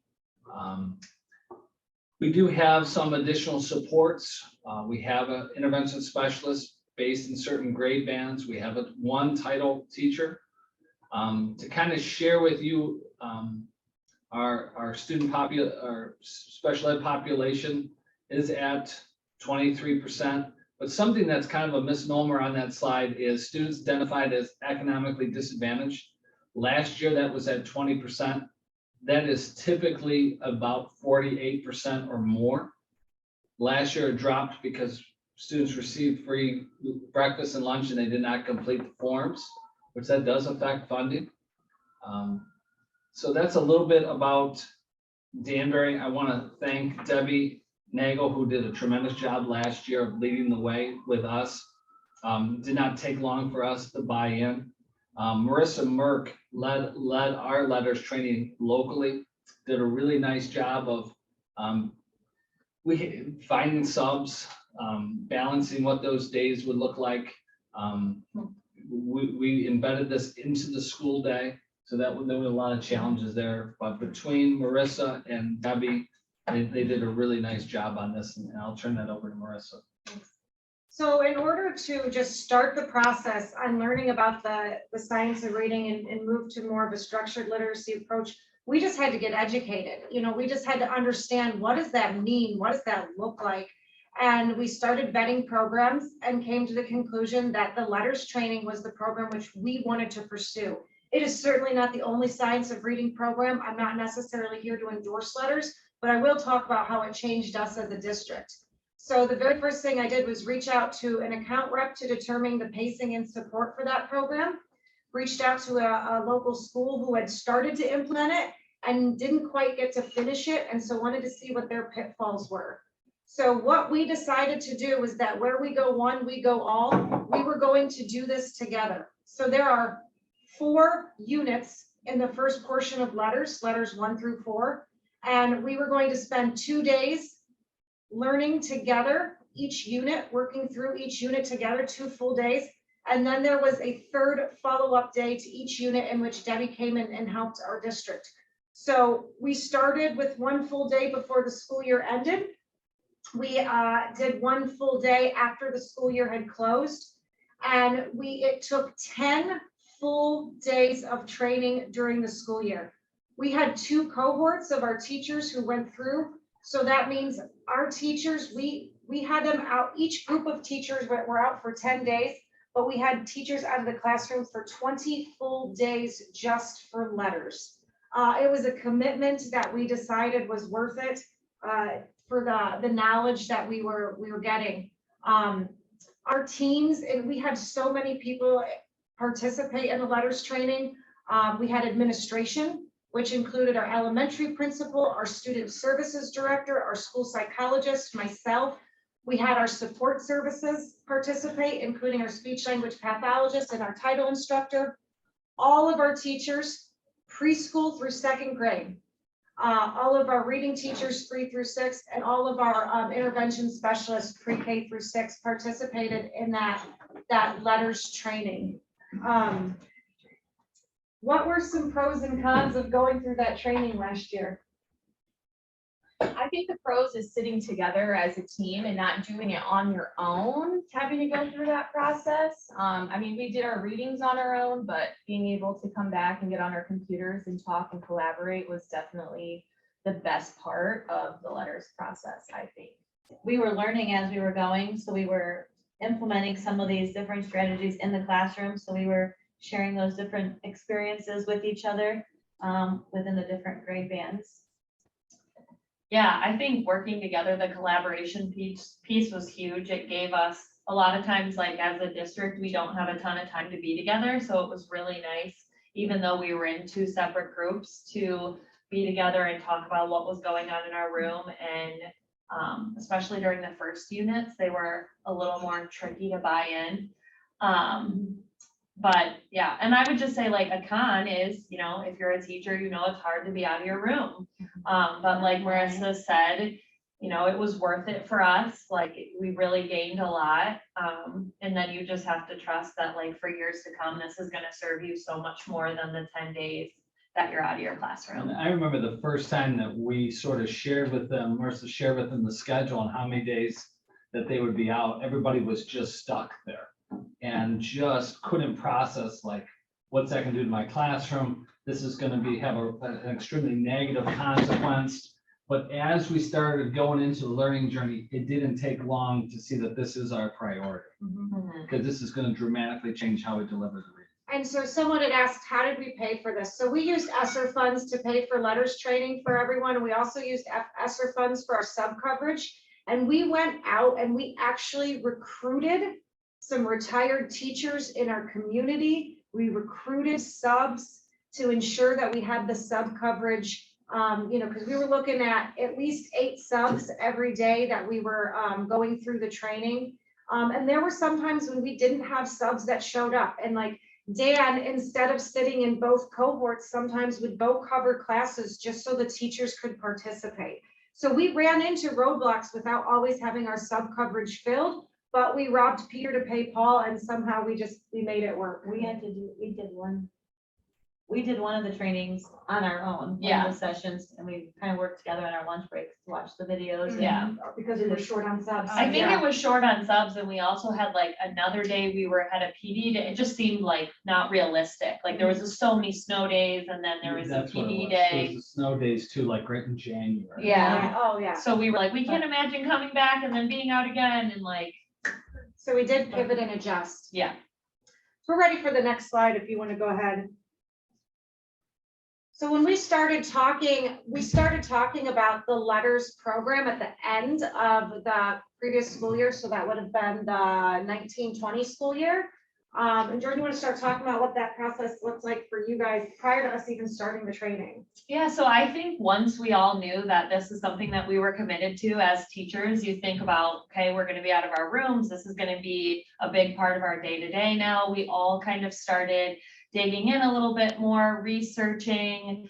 We do have some additional supports. We have an intervention specialist based in certain grade bands. We have one title teacher. To kind of share with you, our special ed population is at 23%. But something that's kind of a misnomer on that slide is students identified as economically disadvantaged. Last year, that was at 20%. That is typically about 48% or more. Last year, it dropped because students received free breakfast and lunch and they did not complete the forms, which that does affect funding. So that's a little bit about Danbury. I want to thank Debbie Nagel, who did a tremendous job last year of leading the way with us. Did not take long for us to buy in. Marissa Merck led our letters training locally, did a really nice job of finding subs, balancing what those days would look like. We embedded this into the school day, so there were a lot of challenges there. But between Marissa and Debbie, they did a really nice job on this, and I'll turn that over to Marissa. So in order to just start the process on learning about the science of reading and move to more of a structured literacy approach, we just had to get educated. You know, we just had to understand, what does that mean? What does that look like? And we started vetting programs and came to the conclusion that the letters training was the program which we wanted to pursue. It is certainly not the only science of reading program. I'm not necessarily here to endorse letters, but I will talk about how it changed us as a district. So the very first thing I did was reach out to an account rep to determine the pacing and support for that program. Reached out to a local school who had started to implement it and didn't quite get to finish it, and so wanted to see what their pitfalls were. So what we decided to do was that where we go one, we go all. We were going to do this together. So there are 4 units in the first portion of letters 1 through 4. And we were going to spend 2 days learning together each unit, working through each unit together, 2 full days. And then there was a 3rd follow-up day to each unit in which Debbie came in and helped our district. So we started with 1 full day before the school year ended. We did 1 full day after the school year had closed. And it took 10 full days of training during the school year. We had 2 cohorts of our teachers who went through. So that means our teachers, we had them out, each group of teachers were out for 10 days, but we had teachers out of the classroom for 20 full days just for letters. It was a commitment that we decided was worth it for the knowledge that we were getting. Our teams, and we had so many people participate in the letters training. We had administration, which included our elementary principal, our student services director, our school psychologist, myself. We had our support services participate, including our speech language pathologist and our title instructor. All of our teachers, preschool through 2nd grade, all of our reading teachers 3 through 6, and all of our intervention specialists pre-K through 6 participated in that letters training. What were some pros and cons of going through that training last year? I think the pros is sitting together as a team and not doing it on your own, having to go through that process. I mean, we did our readings on our own, but being able to come back and get on our computers and talk and collaborate was definitely the best part of the letters process, I think. We were learning as we were going, so we were implementing some of these different strategies in the classroom. So we were sharing those different experiences with each other within the different grade bands. Yeah, I think working together, the collaboration piece was huge. It gave us a lot of times, like as a district, we don't have a ton of time to be together. So it was really nice, even though we were in 2 separate groups, to be together and talk about what was going on in our room. And especially during the first units, they were a little more tricky to buy in. But yeah, and I would just say like a con is, you know, if you're a teacher, you know, it's hard to be out of your room. But like Marissa said, you know, it was worth it for us. Like we really gained a lot. And then you just have to trust that like for years to come, this is going to serve you so much more than the 10 days that you're out of your classroom. And I remember the first time that we sort of shared with them, Marissa shared with them the schedule and how many days that they would be out. Everybody was just stuck there and just couldn't process like, what's that gonna do to my classroom? This is gonna have an extremely negative consequence. But as we started going into the learning journey, it didn't take long to see that this is our priority, because this is gonna dramatically change how we deliver the reading. And so someone had asked, how did we pay for this? So we used ESSER funds to pay for letters training for everyone. And we also used ESSER funds for our sub coverage. And we went out and we actually recruited some retired teachers in our community. We recruited subs to ensure that we had the sub coverage, you know, because we were looking at least 8 subs every day that we were going through the training. And there were some times when we didn't have subs that showed up, and like Dan, instead of sitting in both cohorts, sometimes would go cover classes just so the teachers could participate. So we ran into roadblocks without always having our sub coverage filled, but we robbed Peter to pay Paul, and somehow we made it work. We did one of the trainings on our own, one of the sessions, and we kind of worked together on our lunch breaks to watch the videos. and- Yeah. Because we were short on subs. I think it was short on subs, and we also had like another day we had a PD day. It just seemed like not realistic. Like there was so many snow days, and then there was a That's what it PD was. It day. was the snow days too, like right in January. Yeah. Oh, yeah. So we were like, we can't imagine coming back and then being out again, and like, So we did pivot and adjust. yeah. So we're ready for the next slide if you want to go ahead. So when we started talking about the letters program at the end of the previous school year. So that would have been the 19-20 school year. And Jordan, you want to start talking about what that process looks like for you guys prior to us even starting the training? Yeah, so I think once we all knew that this is something that we were committed to as teachers, you think about, okay, we're going to be out of our rooms. This is going to be a big part of our day-to-day now. We all kind of started digging in a little bit more, researching.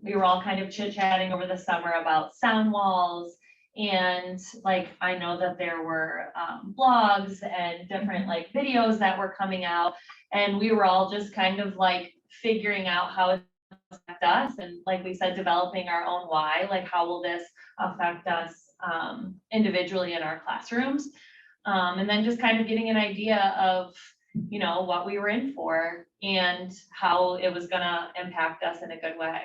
We were all kind of chit-chatting over the summer about sound walls. And like, I know that there were blogs and different like videos that were coming out, and we were all just kind of like figuring out how it affect us. And like we said, developing our own why, like how will this affect us individually in our classrooms? And then just kind of getting an idea of, you know, what we were in for and how it was gonna impact us in a good way.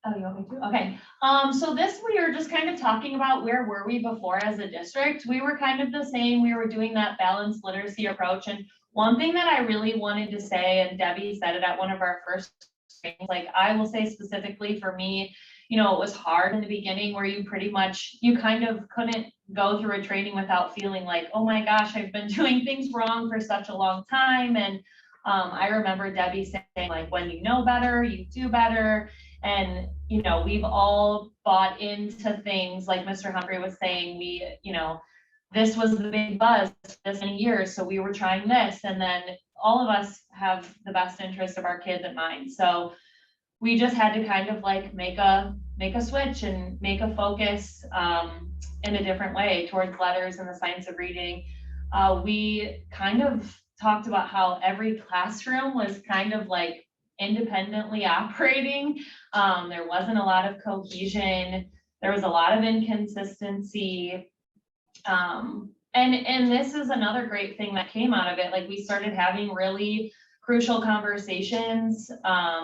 Oh, you want me to? Okay. So this, we were just kind of talking about where were we before as a district. We were kind of the same. We were doing that balanced literacy approach. And one thing that I really wanted to say, and Debbie said it at one of our first trainings, like I will say specifically for me, you know, it was hard in the beginning where you pretty much, you kind of couldn't go through a training without feeling like, oh my gosh, I've been doing things wrong for such a long time. And I remember Debbie saying like, when you know better, you do better. And, you know, we've all bought into things like Mr. Humphrey was saying, you know, this was the big buzz this many years. So we were trying this, and then all of us have the best interest of our kids in mind. So we just had to kind of like make a switch and make a focus in a different way towards letters and the science of reading. We kind of talked about how every classroom was kind of like independently operating. There wasn't a lot of cohesion. There was a lot of inconsistency. And this is another great thing that came out of it. Like we started having really crucial conversations,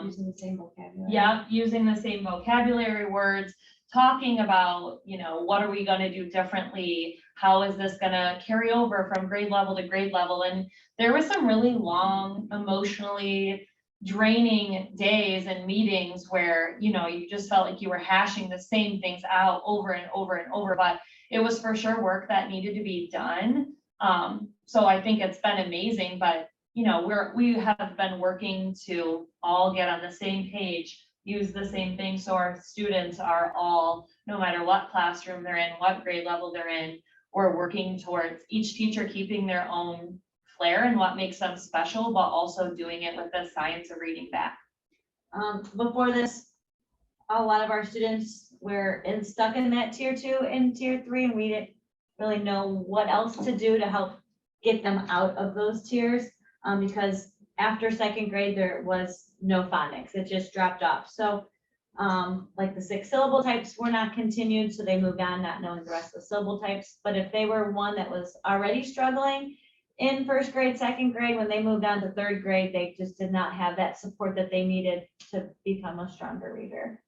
Using the same vocabulary. yeah, using the same vocabulary words, talking about, you know, what are we gonna do differently? How is this gonna carry over from grade level to grade level? And there was some really long, emotionally draining days and meetings where, you know, you just felt like you were hashing the same things out over and over and over, but it was for sure work that needed to be done. So I think it's been amazing, but you know, we have been working to all get on the same page, use the same thing, so our students are all, no matter what classroom they're in, what grade level they're in, we're working towards each teacher keeping their own flair and what makes them special, but also doing it with the science of reading back. Before this, a lot of our students were stuck in that tier 2 and tier 3, and we didn't really know what else to do to help get them out of those tiers. Because after second grade, there was no phonics, it just dropped off. So like the 6 syllable types were not continued, so they moved on not knowing the rest of the syllable types. But if they were one that was already struggling in first grade, second grade, when they moved on to third grade, they just did not have that support that they needed to become a stronger reader.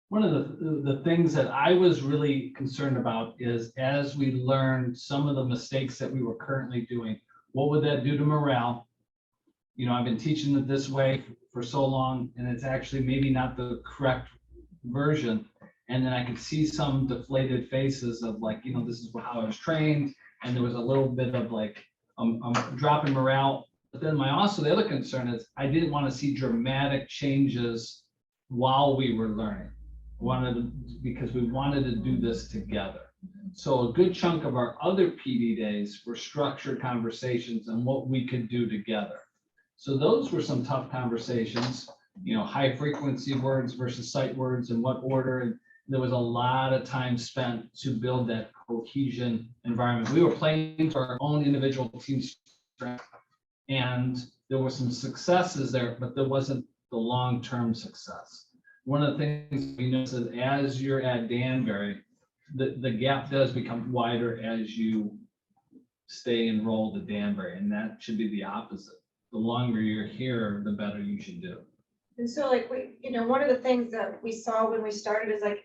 One of the things that I was really concerned about is as we learned some of the mistakes that we were currently doing, what would that do to morale? You know, I've been teaching it this way for so long, and it's actually maybe not the correct version. And then I could see some deflated faces of like, you know, this is how I was trained. And there was a little bit of like, drop in morale. But then the other concern is I didn't want to see dramatic changes while we were learning. Because we wanted to do this together. So a good chunk of our other PD days were structured conversations on what we could do together. So those were some tough conversations, you know, high frequency words versus sight words and what order. And there was a lot of time spent to build that cohesion environment. We were playing to our own individual team strength, and there were some successes there, but there wasn't the long-term success. One of the things we noticed is as you're at Danbury, the gap does become wider as you stay enrolled at Danbury, and that should be the opposite. The longer you're here, the better you should do. And so like one of the things that we saw when we started is like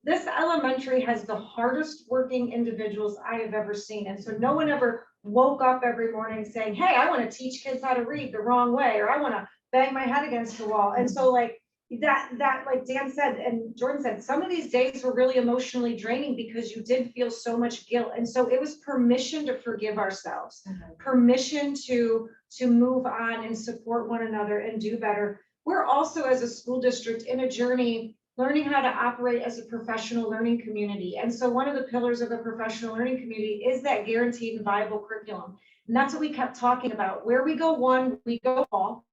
this elementary has the hardest working individuals I have ever seen. And so no one ever woke up every morning saying, hey, I want to teach kids how to read the wrong way, or I want to bang my head against the wall. And so like, that like Dan said and Jordan said, some of these days were really emotionally draining because you did feel so much guilt. And so it was permission to forgive ourselves, permission to move on and support one another and do better. We're also, as a school district, in a journey learning how to operate as a professional learning community. And so one of the pillars of a professional learning community is that guaranteed and viable curriculum. And that's what we kept talking about. Where we go one, we go all.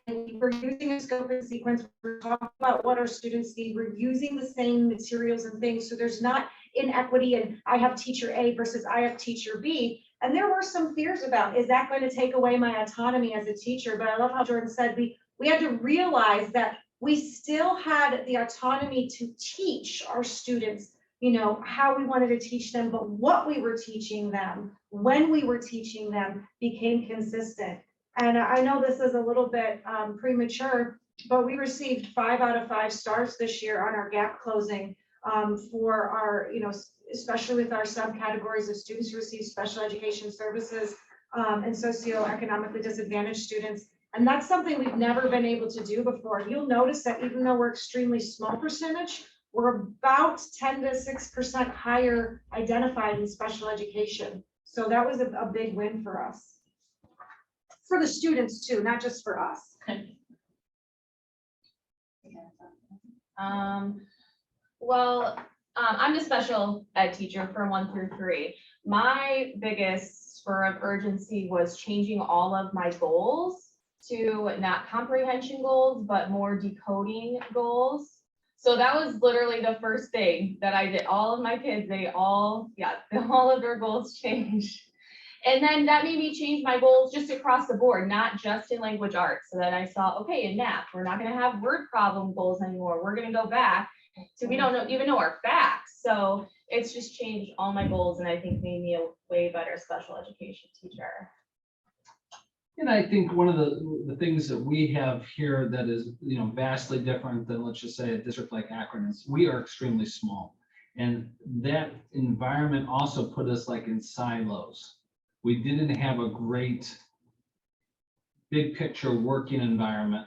And we're using a scope and sequence. We're talking about what our students need. We're using the same materials and things. So there's not inequity and I have teacher A versus I have teacher B. And there were some fears about, is that going to take away my autonomy as a teacher? But I love how Jordan said we had to realize that we still had the autonomy to teach our students, you know, how we wanted to teach them, but what we were teaching them, when we were teaching them became consistent. And I know this is a little bit premature, but we received 5 out of 5 stars this year on our gap closing for our, you know, especially with our subcategories of students who receive special education services and socioeconomically disadvantaged students. And that's something we've never been able to do before. You'll notice that even though we're extremely small percentage, we're about 10 to 6% higher identified in special education. So that was a big win for us. For the students too, not just for us. Well, I'm the special ed teacher for 1 through 3. My biggest spur of urgency was changing all of my goals to not comprehension goals, but more decoding goals. So that was literally the first thing that I did. All of my kids, all of their goals changed. And then that made me change my goals just across the board, not just in language arts. So that I saw, okay, in math, we're not going to have word problem goals anymore. We're going to go back to we don't even know our facts. So it's just changed all my goals and I think made me a way better special education teacher. And I think one of the things that we have here that is, vastly different than, let's just say, a district like Akron is, we are extremely small. And that environment also put us like in silos. We didn't have a great big picture working environment.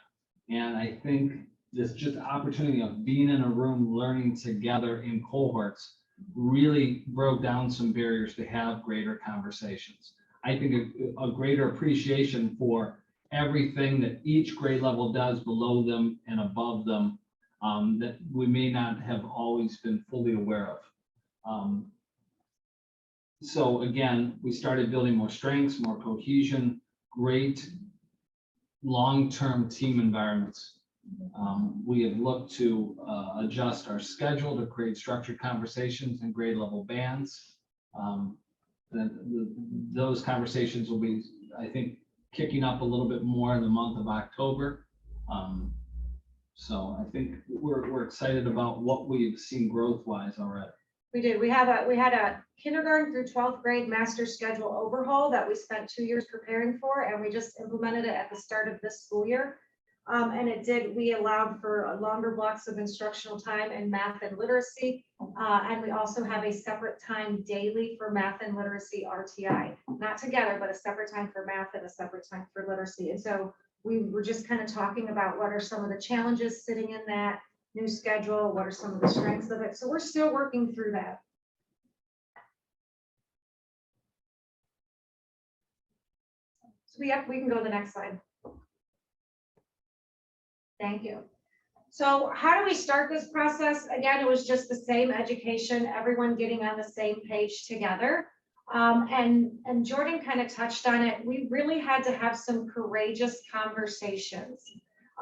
And I think this just opportunity of being in a room, learning together in cohorts really broke down some barriers to have greater conversations. I think a greater appreciation for everything that each grade level does below them and above them, that we may not have always been fully aware of. So again, we started building more strengths, more cohesion, great long-term team environments. We have looked to adjust our schedule to create structured conversations and grade level bands. Those conversations will be, I think, kicking up a little bit more in the month of October. So I think we're excited about what we've seen growth-wise already. We did. We had a kindergarten through 12th grade master schedule overhaul that we spent 2 years preparing for, and we just implemented it at the start of this school year. And we allowed for longer blocks of instructional time in math and literacy. And we also have a separate time daily for math and literacy RTI, not together, but a separate time for math and a separate time for literacy. And so we were just kind of talking about what are some of the challenges sitting in that new schedule, what are some of the strengths of it. So we're still working through that. So we can go to the next slide. Thank you. So how do we start this process? Again, it was just the same education, everyone getting on the same page together. And Jordan kind of touched on it. We really had to have some courageous conversations.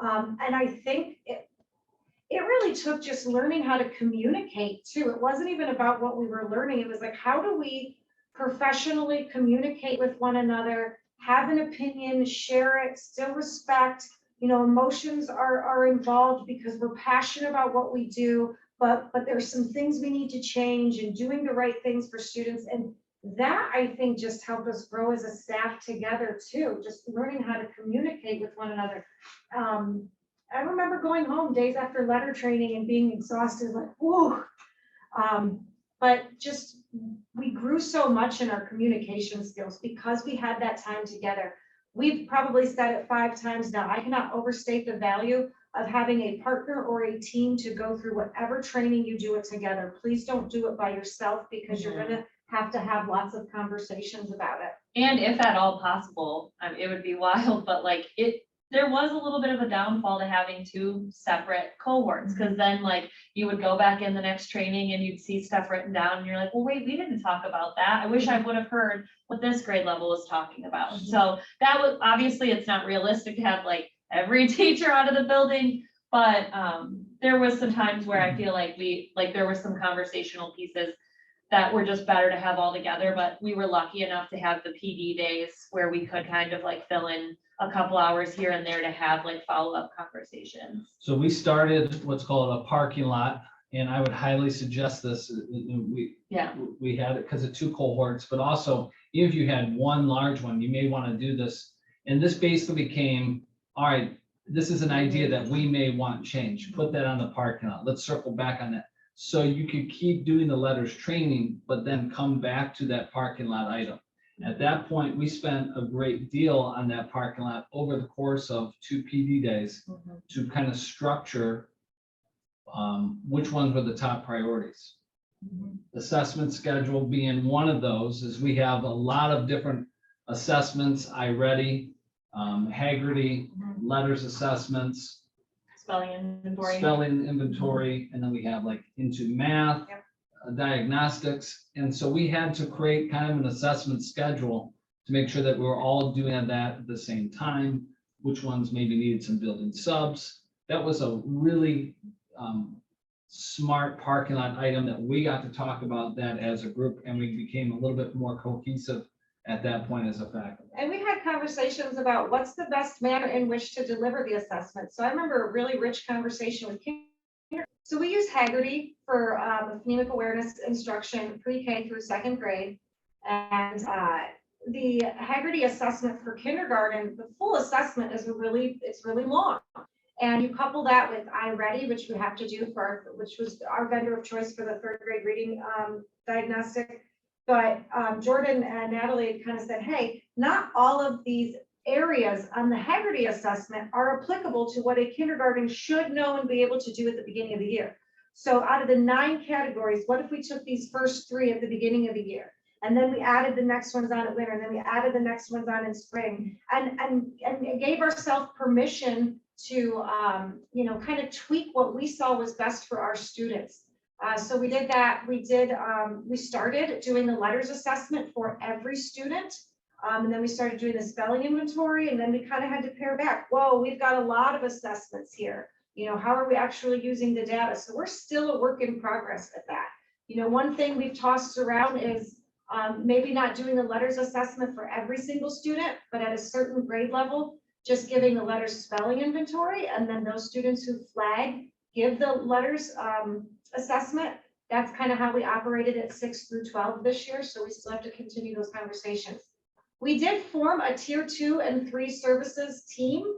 And I think it really took just learning how to communicate too. It wasn't even about what we were learning. It was like, how do we professionally communicate with one another, have an opinion, share it, still respect. Emotions are involved because we're passionate about what we do, but there's some things we need to change and doing the right things for students. And that, I think, just helped us grow as a staff together too, just learning how to communicate with one another. I remember going home days after letter training and being exhausted, like, whoa. But just, we grew so much in our communication skills because we had that time together. We've probably said it 5 times now. I cannot overstate the value of having a partner or a team to go through whatever training you do it together. Please don't do it by yourself because you're gonna have to have lots of conversations about it. And if at all possible, it would be wild, but like there was a little bit of a downfall to having 2 separate cohorts, because then like you would go back in the next training and you'd see stuff written down and you're like, well, wait, we didn't talk about that. I wish I would have heard what this grade level was talking about. So that was, obviously it's not realistic to have like every teacher out of the building, but there was some times where I feel like there were some conversational pieces that were just better to have all together, but we were lucky enough to have the PD days where we could kind of like fill in a couple hours here and there to have like follow-up conversations. So we started what's called a parking lot, and I would highly suggest this. We had it because of 2 cohorts, but also if you had one large one, you may want to do this. And this basically became, all right, this is an idea that we may want change. Put that on the parking lot. Let's circle back on that. So you could keep doing the letters training, but then come back to that parking lot item. At that point, we spent a great deal on that parking lot over the course of 2 PD days to kind of structure which ones were the top priorities. Assessment schedule being one of those, is we have a lot of different assessments, iReady, Haggerty, letters assessments, Spelling inventory, and then we have like into math, diagnostics. And so we had to create kind of an assessment schedule to make sure that we were all doing that at the same time, which ones maybe needed some building subs. That was a really smart parking lot item that we got to talk about that as a group, and we became a little bit more cohesive at that point as a faculty. And we had conversations about what's the best manner in which to deliver the assessment. So I remember a really rich conversation with kindergarten. So we use Haggerty for phonemic awareness instruction, pre-K through 2nd grade. And the Haggerty assessment for kindergarten, the full assessment is it's really long. And you couple that with iReady, which we have to do which was our vendor of choice for the third grade reading diagnostic. But Jordan and Natalie kind of said, hey, not all of these areas on the Haggerty assessment are applicable to what a kindergarten should know and be able to do at the beginning of the year. So out of the 9 categories, what if we took these first 3 at the beginning of the year? And then we added the next ones on at winter, and then we added the next ones on in spring, and gave ourselves permission to, kind of tweak what we saw was best for our students. So we did that. We started doing the letters assessment for every student. And then we started doing the spelling inventory, and then we kind of had to pare back. Whoa, we've got a lot of assessments here. How are we actually using the data? So we're still a work in progress at that. One thing we've tossed around is maybe not doing the letters assessment for every single student, but at a certain grade level, just giving the letters spelling inventory, and then those students who flag give the letters assessment. That's kind of how we operated at 6 through 12 this year. So we still have to continue those conversations. We did form a tier 2 and 3 services team.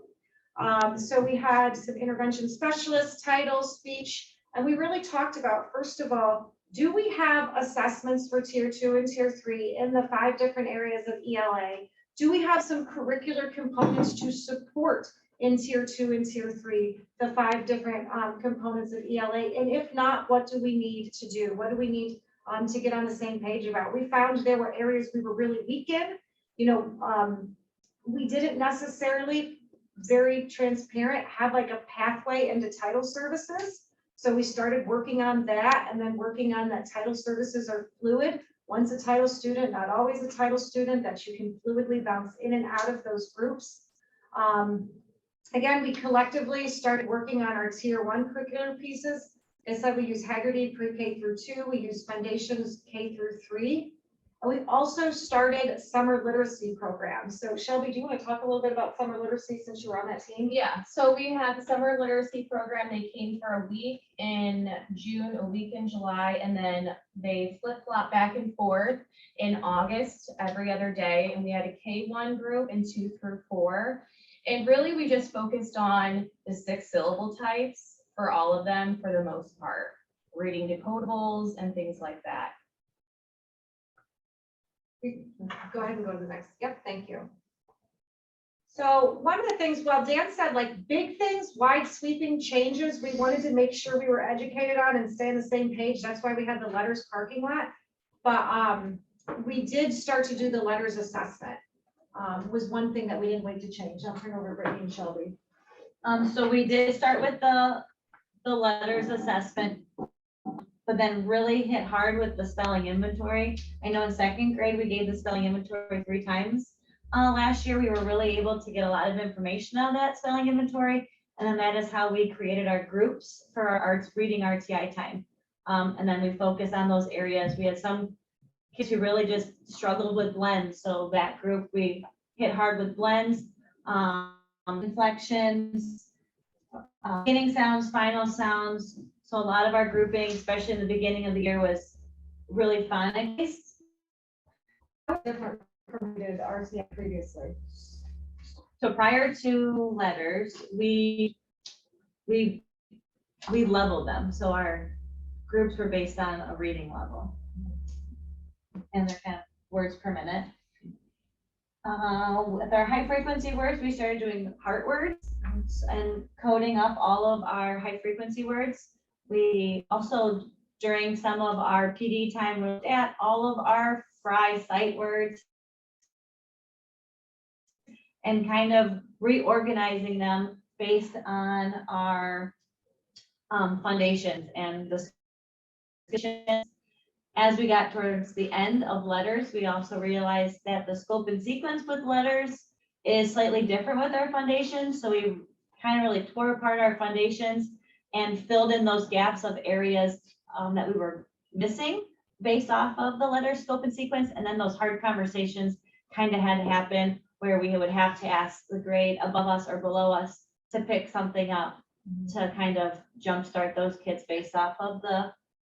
So we had some intervention specialists, title, speech, and we really talked about, first of all, do we have assessments for tier 2 and tier 3 in the 5 different areas of ELA? Do we have some curricular components to support in tier 2 and tier 3, the 5 different components of ELA? And if not, what do we need to do? What do we need to get on the same page about? We found there were areas we were really weak in. We didn't necessarily, very transparent, have like a pathway into title services. So we started working on that, and then working on that title services are fluid. Once a title student, not always a title student, that you can fluidly bounce in and out of those groups. Again, we collectively started working on our tier 1 curricular pieces. As I said, we use Haggerty pre-K through 2. We use Foundations K through 3. And we also started summer literacy programs. So Shelby, do you want to talk a little bit about summer literacy since you were on that team? Yeah, so we have the summer literacy program. They came for a week in June, a week in July, and then they flip-flop back and forth in August every other day. And we had a K1 group and 2 through 4. And really, we just focused on the 6 syllable types for all of them for the most part, reading decodables and things like that. Go ahead and go to the next. Yep, thank you. So one of the things, well, Dan said like big things, wide sweeping changes, we wanted to make sure we were educated on and stay on the same page. That's why we had the letters parking lot. But we did start to do the letters assessment. Was one thing that we didn't wait to change. I'll turn over to Brittany and Shelby. So we did start with the letters assessment, but then really hit hard with the spelling inventory. I know in 2nd grade, we gave the spelling inventory 3 times. Last year, we were really able to get a lot of information on that spelling inventory. And then that is how we created our groups for our arts reading RTI time. And then we focus on those areas. We had some kids who really just struggled with blends. So that group, we hit hard with blends, inflections, beginning sounds, final sounds. So a lot of our grouping, especially in the beginning of the year, was really fun. Different from we did RTI previously. So prior to letters, we leveled them. So our groups were based on a reading level. And they're kind of words per minute. With our high frequency words, we started doing heart words and coding up all of our high frequency words. We also, during some of our PD time, looked at all of our Fry sight words and kind of reorganizing them based on our foundations and the as we got towards the end of letters, we also realized that the scope and sequence with letters is slightly different with our foundations. So we kind of really tore apart our foundations and filled in those gaps of areas that we were missing based off of the letter scope and sequence. And then those hard conversations kind of had to happen where we would have to ask the grade above us or below us to pick something up to kind of jumpstart those kids based off of the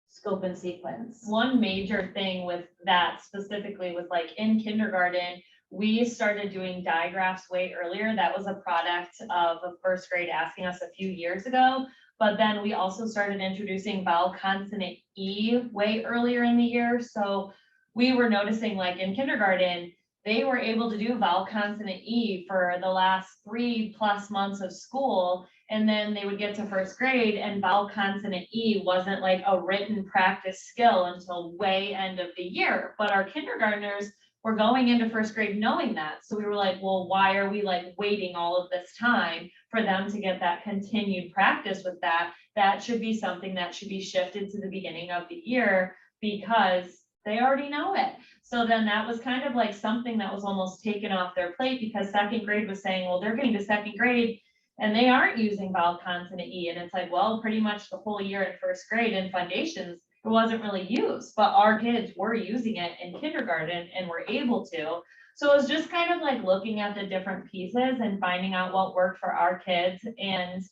scope and sequence? One major thing with that specifically was like in kindergarten, we started doing digraphs way earlier. That was a product of a first grade asking us a few years ago. But then we also started introducing vowel consonant E way earlier in the year. So we were noticing like in kindergarten, they were able to do vowel consonant E for the last 3+ months of school. And then they would get to first grade and vowel consonant E wasn't like a written practice skill until way end of the year. But our kindergartners were going into first grade knowing that. So we were like, well, why are we like waiting all of this time for them to get that continued practice with that? That should be something that should be shifted to the beginning of the year because they already know it. So then that was kind of like something that was almost taken off their plate because second grade was saying, well, they're getting to second grade and they aren't using vowel consonant E. And it's like, well, pretty much the whole year in first grade in foundations, it wasn't really used, but our kids were using it in kindergarten and were able to. So it was just kind of like looking at the different pieces and finding out what worked for our kids and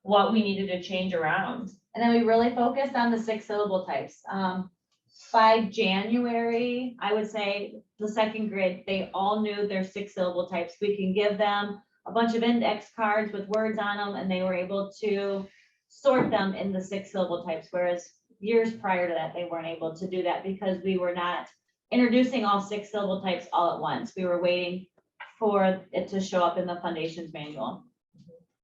what we needed to change around. And then we really focused on the 6 syllable types. By January, I would say the second grade, they all knew their 6 syllable types. We can give them a bunch of index cards with words on them and they were able to sort them in the 6 syllable types. Whereas years prior to that, they weren't able to do that because we were not introducing all 6 syllable types all at once. We were waiting for it to show up in the Foundations manual.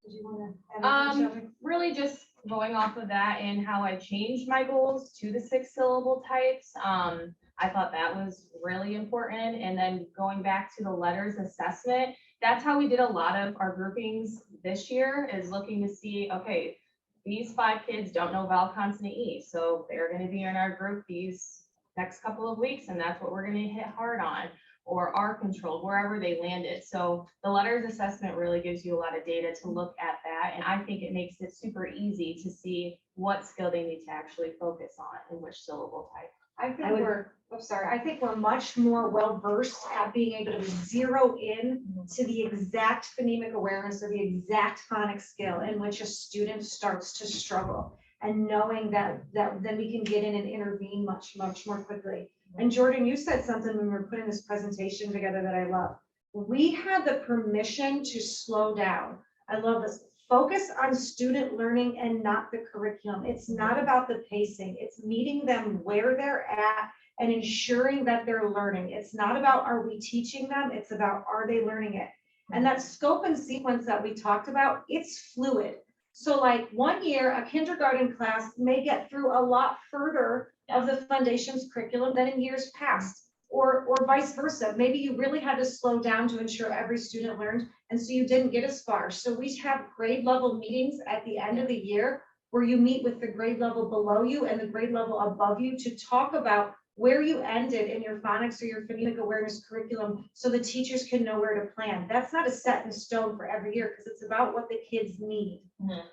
Did you want to add anything, Shelby? Really just going off of that and how I changed my goals to the 6 syllable types. I thought that was really important. And then going back to the letters assessment, that's how we did a lot of our groupings this year, is looking to see, okay, these 5 kids don't know vowel consonant E, so they're going to be in our group these next couple of weeks, and that's what we're going to hit hard on, or are controlled wherever they landed. So the letters assessment really gives you a lot of data to look at that, and I think it makes it super easy to see what skill they need to actually focus on and which syllable type. I think I would- I think we're much more well-versed at being able to zero in to the exact phonemic awareness or the exact phonic skill in which a student starts to struggle. And knowing that then we can get in and intervene much more quickly. And Jordan, you said something when we were putting this presentation together that I love. We had the permission to slow down. I love this. Focus on student learning and not the curriculum. It's not about the pacing. It's meeting them where they're at and ensuring that they're learning. It's not about, are we teaching them? It's about, are they learning it? And that scope and sequence that we talked about, it's fluid. So like 1 year, a kindergarten class may get through a lot further of the Foundations curriculum than in years past, or vice versa. Maybe you really had to slow down to ensure every student learned, and so you didn't get as far. So we have grade level meetings at the end of the year where you meet with the grade level below you and the grade level above you to talk about where you ended in your phonics or your phonemic awareness curriculum so the teachers can know where to plan. That's not a set in stone for every year because it's about what the kids need.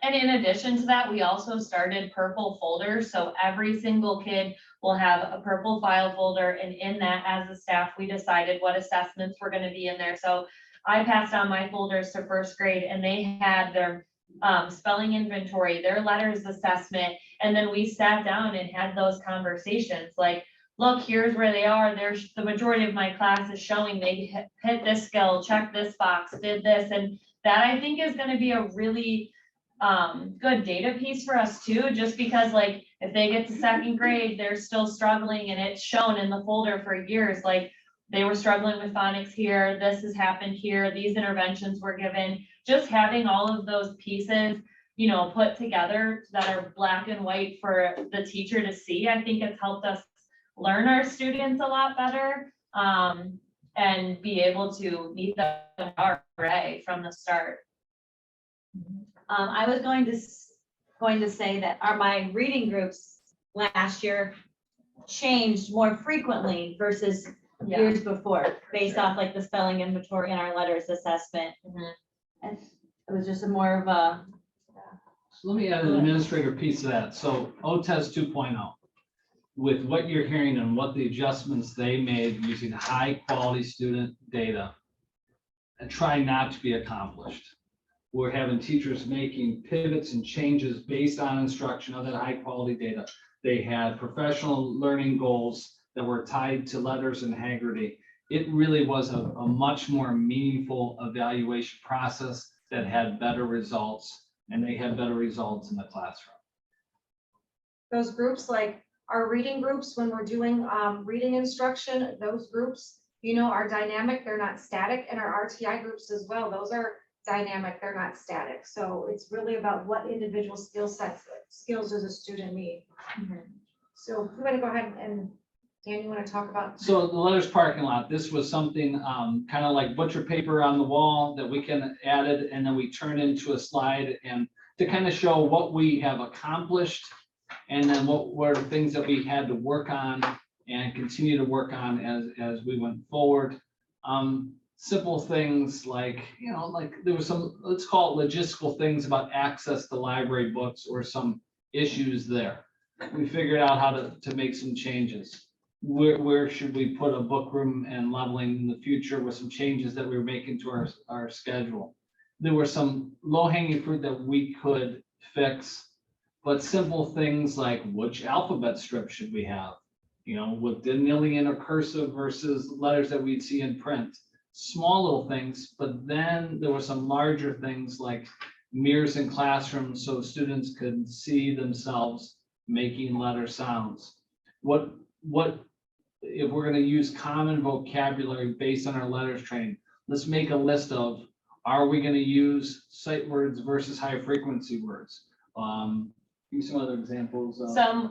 And in addition to that, we also started purple folders. So every single kid will have a purple file folder. And in that, as a staff, we decided what assessments were going to be in there. So I passed on my folders to first grade and they had their spelling inventory, their letters assessment. And then we sat down and had those conversations like, look, here's where they are. There's the majority of my class is showing they hit this skill, checked this box, did this. And that I think is going to be a really good data piece for us too, just because like if they get to second grade, they're still struggling and it's shown in the folder for years, like they were struggling with phonics here, this has happened here, these interventions were given. Just having all of those pieces, you know, put together that are black and white for the teacher to see, I think it's helped us learn our students a lot better and be able to meet them array from the start. I was going to say that my reading groups last year changed more frequently versus years before, based off like the spelling inventory and our letters assessment. And it was just a more of a. So let me add an administrator piece to that. So OTES 2.0. With what you're hearing and what the adjustments they made using high quality student data and trying not to be accomplished. We're having teachers making pivots and changes based on instruction of that high quality data. They had professional learning goals that were tied to letters and Haggerty. It really was a much more meaningful evaluation process that had better results, and they had better results in the classroom. Those groups, like our reading groups, when we're doing reading instruction, those groups, you know, are dynamic, they're not static, and our RTI groups as well, those are dynamic, they're not static. So it's really about what individual skills does a student need. So we're gonna go ahead and, Dan, you wanna talk about? So the letters parking lot, this was something kind of like butcher paper on the wall that we can added, and then we turn into a slide and to kind of show what we have accomplished, and then what were the things that we had to work on and continue to work on as we went forward. Simple things like, you know, like there was some, let's call it logistical things about access to library books or some issues there. We figured out how to make some changes. Where should we put a book room and leveling in the future with some changes that we were making to our schedule. There were some low-hanging fruit that we could fix, but simple things like which alphabet strip should we have? You know, with delineating or cursive versus letters that we'd see in print. Small little things, but then there were some larger things like mirrors in classrooms so students could see themselves making letter sounds. What if we're going to use common vocabulary based on our letters training? Let's make a list of, are we going to use sight words versus high frequency words? Give some other examples.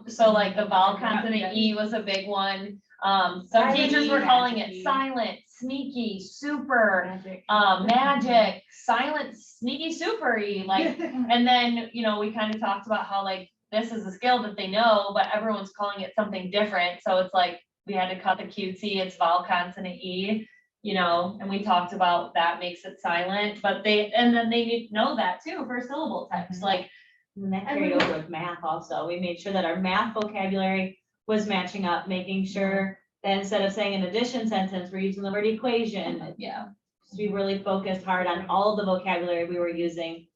So like the vowel consonant E was a big one. Some teachers were calling it silent, sneaky, super, magic, silent, sneaky, super-y, like, and then, you know, we kind of talked about how like, this is a skill that they know, but everyone's calling it something different. So it's like, we had to cut the cutesy, it's vowel consonant E, you know, and we talked about that makes it silent, but and then they need to know that too for syllable text, like. And that carried over with math also. We made sure that our math vocabulary was matching up, making sure that instead of saying an addition sentence, we're using the word equation. Yeah. So we really focused hard on all the vocabulary we were using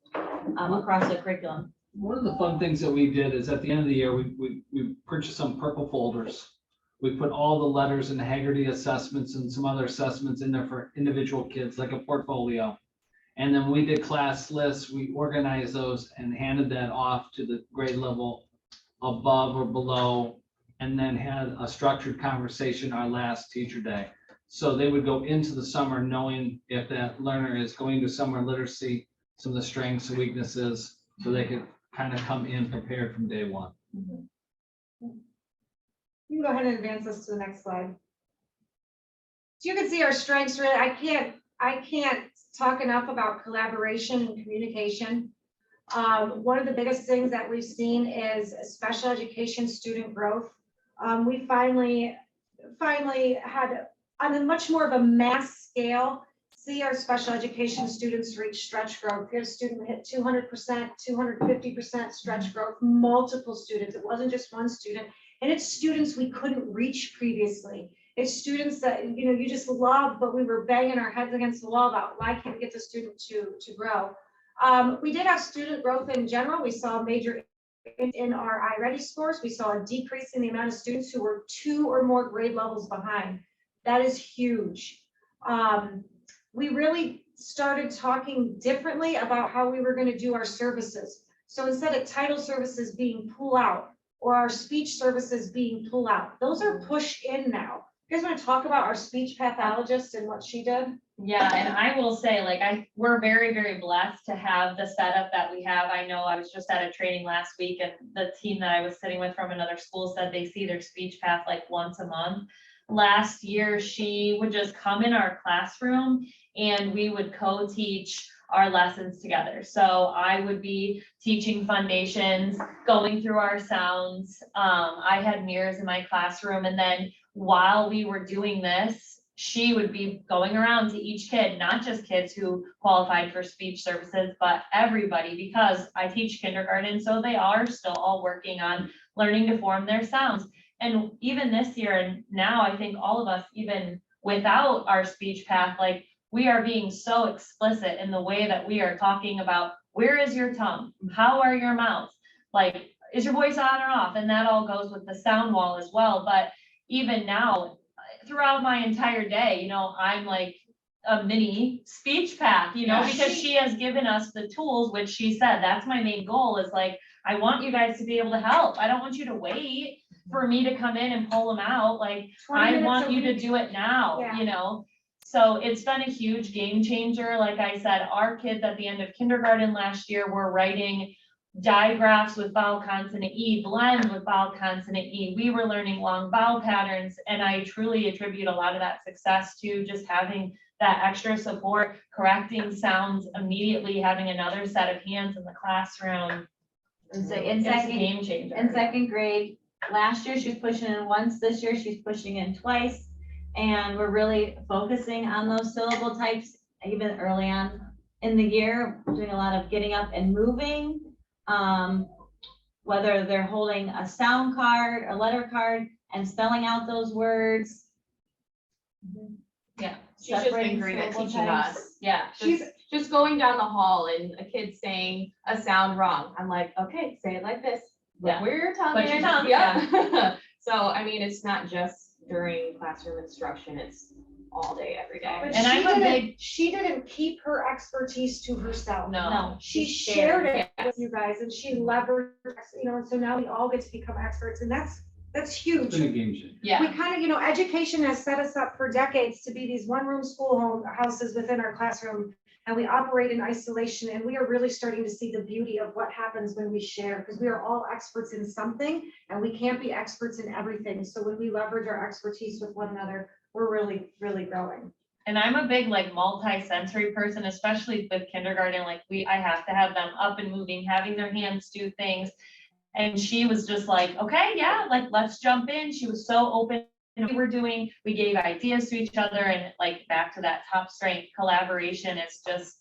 across the curriculum. One of the fun things that we did is at the end of the year, we purchased some purple folders. We put all the letters and Haggerty assessments and some other assessments in there for individual kids, like a portfolio. And then we did class lists, we organized those and handed that off to the grade level above or below, and then had a structured conversation our last teacher day. So they would go into the summer knowing if that learner is going to summer literacy, some of the strengths and weaknesses, so they could kind of come in prepared from day one. You can go ahead and advance us to the next slide. So you can see our strengths, really. I can't talk enough about collaboration and communication. One of the biggest things that we've seen is special education student growth. We finally had, on a much more of a mass scale, see our special education students reach stretch growth. We had a student that hit 200%, 250% stretch growth, multiple students. It wasn't just one student. And it's students we couldn't reach previously. It's students that, you know, you just love, but we were banging our heads against the wall about why can't we get the student to grow. We did have student growth in general. We saw a major in our iReady scores. We saw a decrease in the amount of students who were 2 or more grade levels behind. That is huge. We really started talking differently about how we were going to do our services. So instead of title services being pull out or our speech services being pull out, those are push in now. You guys want to talk about our speech pathologist and what she did? Yeah, and I will say, like, we're very, very blessed to have the setup that we have. I know I was just at a training last week, and the team that I was sitting with from another school said they see their speech path like once a month. Last year, she would just come in our classroom and we would co-teach our lessons together. So I would be teaching foundations, going through our sounds. I had mirrors in my classroom, and then while we were doing this, she would be going around to each kid, not just kids who qualified for speech services, but everybody, because I teach kindergarten, so they are still all working on learning to form their sounds. And even this year, and now I think all of us, even without our speech path, like, we are being so explicit in the way that we are talking about where is your tongue, how are your mouths, like, is your voice on or off? And that all goes with the sound wall as well. But even now, throughout my entire day, you know, I'm like a mini speech path, you know, Yeah. because she has given us the tools, which she said, that's my main goal is like, I want you guys to be able to help. I don't want you to wait for me to come in and pull them out. Like, 20 I minutes want a you to week. do it now, Yeah. you know? So it's been a huge game changer. Like I said, our kids at the end of kindergarten last year were writing digraphs with vowel consonant E, blends with vowel consonant E. We were learning long vowel patterns, and I truly attribute a lot of that success to just having that extra support, correcting sounds immediately, having another set of hands in the classroom. And so It's a game changer. in second grade, last year she was pushing in once, this year she's pushing in twice. And we're really focusing on those syllable types even early on in the year. We're doing a lot of getting up and moving. Whether they're holding a sound card, a letter card, and spelling out those words. Yeah. She's just been separating great at syllable teaching types. us. Yeah. She's just going down the hall and a kid saying a sound wrong. I'm like, okay, say it like this. Look Yeah. where your tongue Put is. your tongue, Yeah. So, I mean, it's not just during classroom instruction, it's all day, every day. But And I'm a she didn't keep her expertise to herself. No. She She shared shared, it with yes. you guys and she leveraged, you know, and so now we all get to become experts and that's huge. It's been a game changer. Yeah. We kind of, you know, education has set us up for decades to be these one-room houses within our classroom. And we operate in isolation and we are really starting to see the beauty of what happens when we share because we are all experts in something and we can't be experts in everything. So when we leverage our expertise with one another, we're really, really growing. And I'm a big like multi-sensory person, especially with kindergarten, like I have to have them up and moving, having their hands do things. And she was just like, okay, yeah, like, let's jump in. She was so open. And we gave ideas to each other and like back to that top strength collaboration. It's just,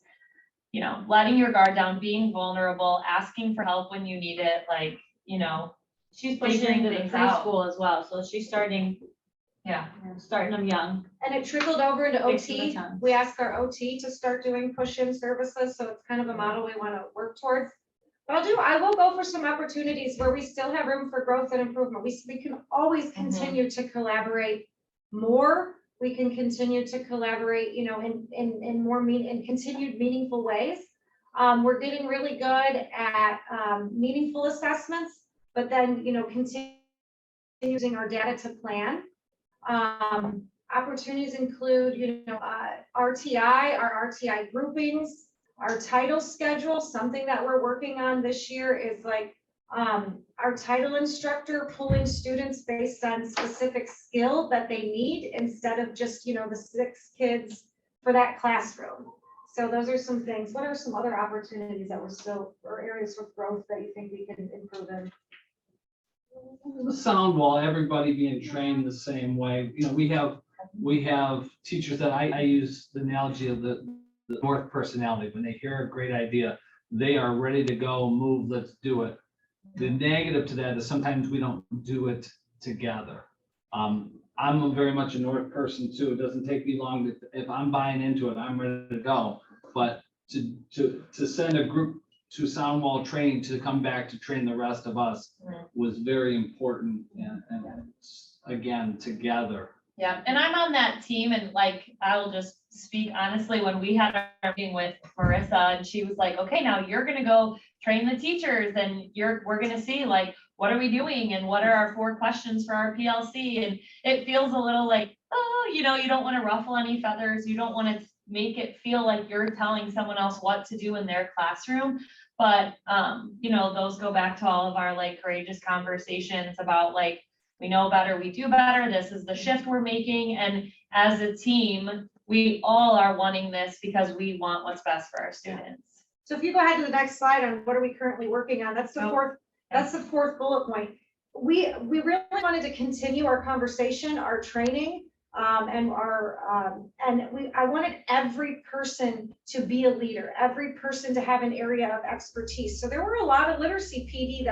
you know, letting your guard down, being vulnerable, asking for help when you need it, like, you know. She's pushing Figuring into the things out. preschool as well, so she's starting them young. And it trickled over into Thanks for the OT. time. We asked our OT to start doing push-in services, so it's kind of a model we want to work towards. But I will go for some opportunities where we still have room for growth and improvement. We can always continue to collaborate more. We can continue to collaborate, you know, in more in continued meaningful ways. We're getting really good at meaningful assessments, but then, you know, continue using our data to plan. Opportunities include, you know, RTI, our RTI groupings, our title schedule. Something that we're working on this year is like our title instructor pulling students based on specific skill that they need instead of just, you know, the 6 kids for that classroom. So those are some things. What are some other opportunities that or areas of growth that you think we can improve in? The sound wall, everybody being trained the same way. You know, we have teachers that I use the analogy of the North personality. When they hear a great idea, they are ready to go, move, let's do it. The negative to that is sometimes we don't do it together. I'm very much a North person too. It doesn't take me long if I'm buying into it, I'm ready to go. But to send a group to sound wall training to come back to train the rest of us was very important and again, together. Yeah, and I'm on that team and like, I'll just speak honestly, when we had our meeting with Marissa and she was like, okay, now you're gonna go train the teachers and we're gonna see like, what are we doing and what are our 4 questions for our PLC? And it feels a little like, oh, you know, you don't wanna ruffle any feathers. You don't wanna make it feel like you're telling someone else what to do in their classroom. But, you know, those go back to all of our like courageous conversations about like, we know better, we do better. This is the shift we're making. And as a team, we all are wanting this because we want what's best for our students. So if you go ahead to the next slide on what are we currently working on, that's the fourth bullet point. We really wanted to continue our conversation, our training, and I wanted every person to be a leader, every person to have an area of expertise. So there were a lot of literacy PD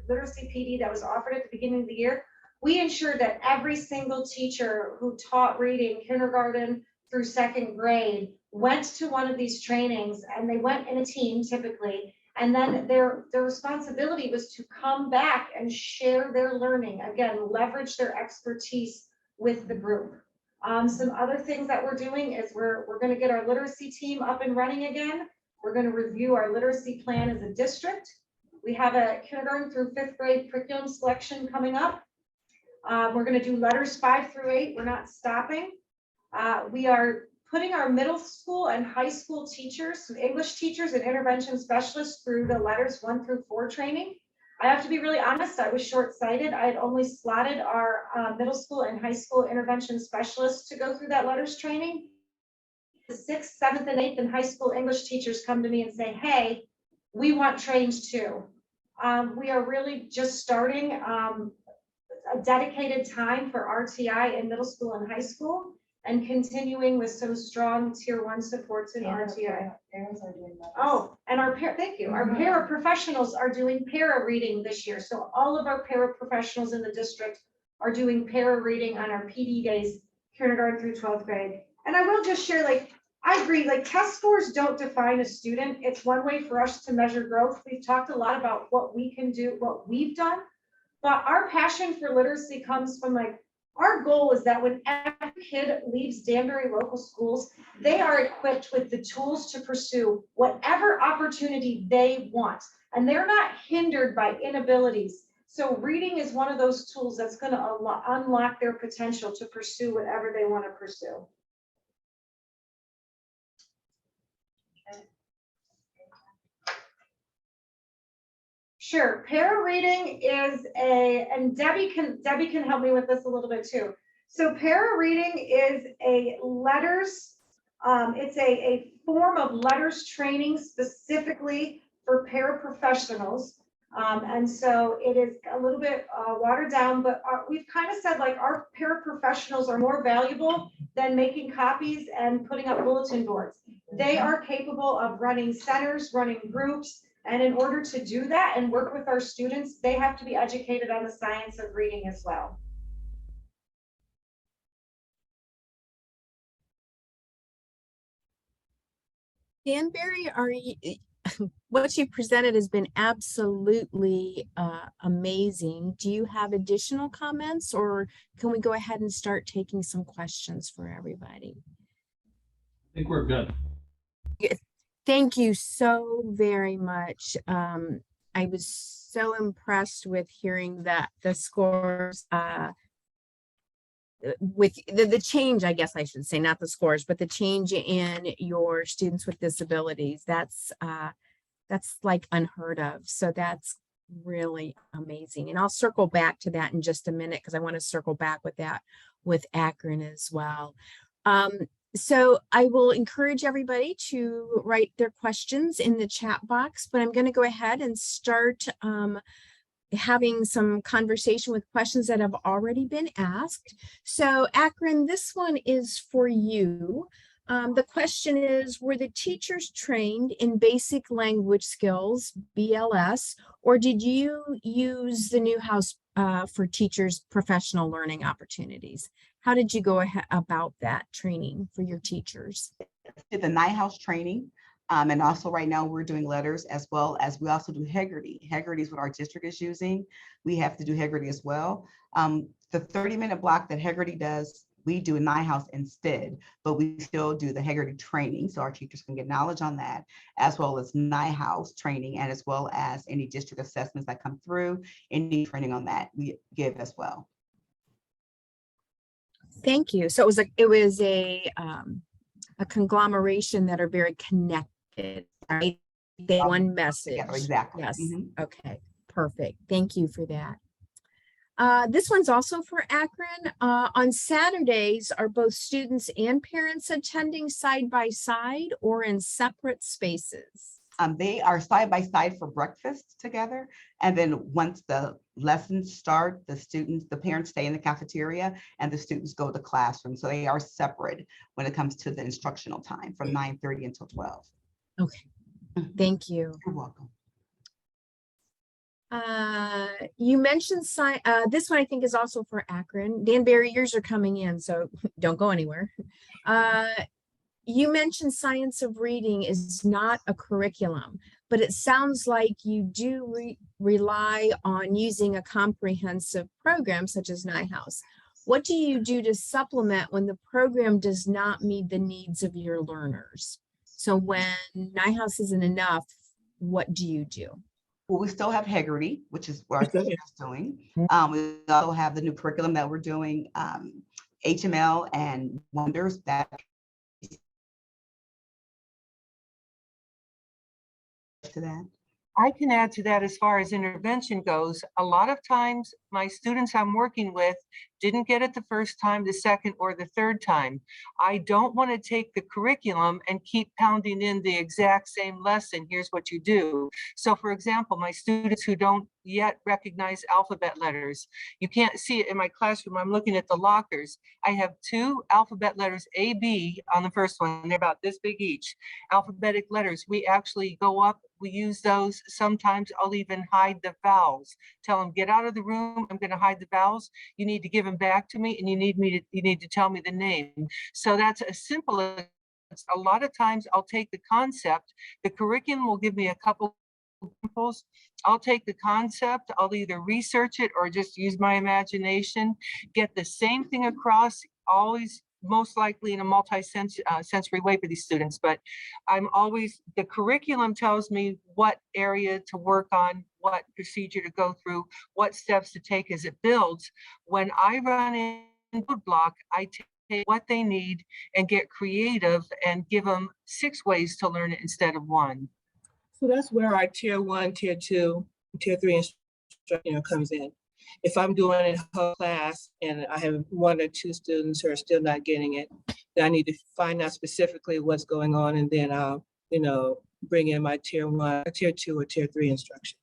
literacy PD that was offered at the beginning of the year. We ensured that every single teacher who taught reading kindergarten through 2nd grade went to one of these trainings, and they went in a team typically, And then their responsibility was to come back and share their learning, again, leverage their expertise with the group. Some other things that we're doing is we're going to get our literacy team up and running again. We're going to review our literacy plan as a district. We have a kindergarten through 5th grade curriculum selection coming up. We're going to do letters 5 through 8. We're not stopping. We are putting our middle school and high school teachers, so English teachers and intervention specialists, through the letters 1 through 4 training. I have to be really honest, I was short-sighted. I had only slotted our middle school and high school intervention specialists to go through that letters training. The 6th, 7th, and 8th and high school English teachers come to me and say, hey, we want trains too. We are really just starting a dedicated time for RTI in middle school and high school, and continuing with some strong tier 1 supports in RTI. Oh, and thank you. Our paraprofessionals are doing para reading this year. So all of our paraprofessionals in the district are doing para reading on our PD days, kindergarten through 12th grade. And I will just share, like, I agree, like, test scores don't define a student. It's one way for us to measure growth. We've talked a lot about what we can do, what we've done, but our passion for literacy comes from, like, our goal is that when every kid leaves Danbury local schools, they are equipped with the tools to pursue whatever opportunity they want, and they're not hindered by inabilities. So reading is one of those tools that's going to unlock their potential to pursue whatever they want to pursue. Sure, para reading is and Debbie can help me with this a little bit too. So para reading is a letters, it's a form of letters training specifically for paraprofessionals. And so it is a little bit watered down, but we've kind of said, like, our paraprofessionals are more valuable than making copies and putting up bulletin boards. They are capable of running centers, running groups. And in order to do that and work with our students, they have to be educated on the science of reading as well. Danbury, what you presented has been absolutely amazing. Do you have additional comments, or can we go ahead and start taking some questions for everybody? I think we're good. Thank you so very much. I was so impressed with hearing that the scores, with the change, I guess I should say, not the scores, but the change in your students with disabilities. That's like unheard of. So that's really amazing. And I'll circle back to that in just a minute, because I want to circle back with that with Akron as well. So I will encourage everybody to write their questions in the chat box, but I'm going to go ahead and start having some conversation with questions that have already been asked. So Akron, this one is for you. The question is, were the teachers trained in basic language skills, BLS, or did you use the Newhouse for teachers' professional learning opportunities? How did you go about that training for your teachers? Did the Newhouse training, and also right now we're doing letters, as well as we also do Heggerty. Heggerty is what our district is using. We have to do Heggerty as well. The 30-minute block that Heggerty does, we do in Newhouse instead, but we still do the Heggerty training, so our teachers can get knowledge on that, as well as Newhouse training, and as well as any district assessments that come through, any training on that we give as well. Thank you. So it was a conglomeration that are very connected, right? They one message. Yeah, exactly. Yes. Mm-hmm. Okay. Perfect. Thank you for that. This one's also for Akron. On Saturdays, are both students and parents attending side by side or in separate spaces? They are side by side for breakfast together. And then once the lessons start, the parents stay in the cafeteria and the students go to the classroom. So they are separate when it comes to the instructional time from 9:30 until 12. Okay. Thank you. You're welcome. You mentioned this one I think is also for Akron. Danbury, yours are coming in, so don't go anywhere. You mentioned science of reading is not a curriculum, but it sounds like you do rely on using a comprehensive program such as NIHouse. What do you do to supplement when the program does not meet the needs of your learners? So when NIHouse isn't enough, what do you do? Well, we still have Heggerty, which is what our Okay. teacher is doing. We also have the new curriculum that we're doing, HML and Wonders that to that. I can add to that as far as intervention goes. A lot of times, my students I'm working with didn't get it the first time, the second, or the third time. I don't want to take the curriculum and keep pounding in the exact same lesson. Here's what you do. So for example, my students who don't yet recognize alphabet letters, you can't see it in my classroom. I'm looking at the lockers. I have 2 alphabet letters, A, B on the first one. They're about this big each. Alphabetic letters, we actually go up, we use those. Sometimes I'll even hide the vowels. Tell them, get out of the room. I'm going to hide the vowels. You need to give them back to me, and you need to tell me the name. So that's as simple as, a lot of times I'll take the concept, the curriculum will give me a couple examples. I'll take the concept, I'll either research it or just use my imagination, get the same thing across, always most likely in a multi-sensory way for these students, but I'm always, the curriculum tells me what area to work on, what procedure to go through, what steps to take as it builds. When I run in roadblock, I take what they need and get creative and give them 6 ways to learn it instead of 1. So that's where our tier 1, tier 2, tier 3 instruction comes in. If I'm doing a whole class and I have 1 or 2 students who are still not getting it, then I need to find out specifically what's going on, and then I'll, bring in my tier 1, tier 2, or tier 3 instruction.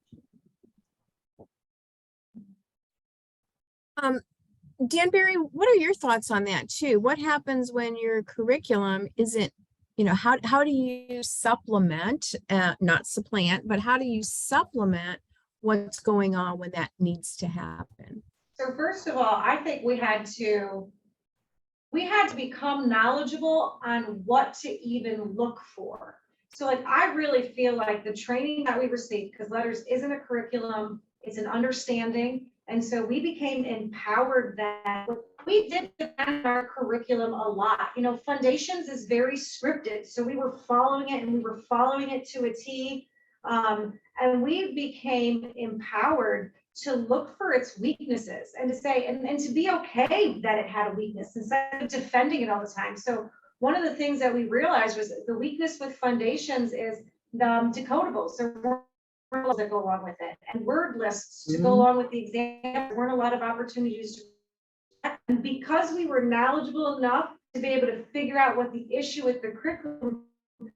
Danbury, what are your thoughts on that too? What happens when your curriculum isn't, how do you supplement, not supplant, but how do you supplement what's going on when that needs to happen? So first of all, I think we had to become knowledgeable on what to even look for. So like, I really feel like the training that we received, because letters isn't a curriculum, it's an understanding. And so we became empowered that we did defend our curriculum a lot. Foundations is very scripted. So we were following it, and we were following it to a T. And we became empowered to look for its weaknesses and to say, and to be okay that it had a weakness instead of defending it all the time. So one of the things that we realized was the weakness with foundations is the decodables. So that go along with it, and word lists to go along with the exam. There weren't a lot of opportunities to, and because we were knowledgeable enough to be able to figure out what the issue with the curriculum,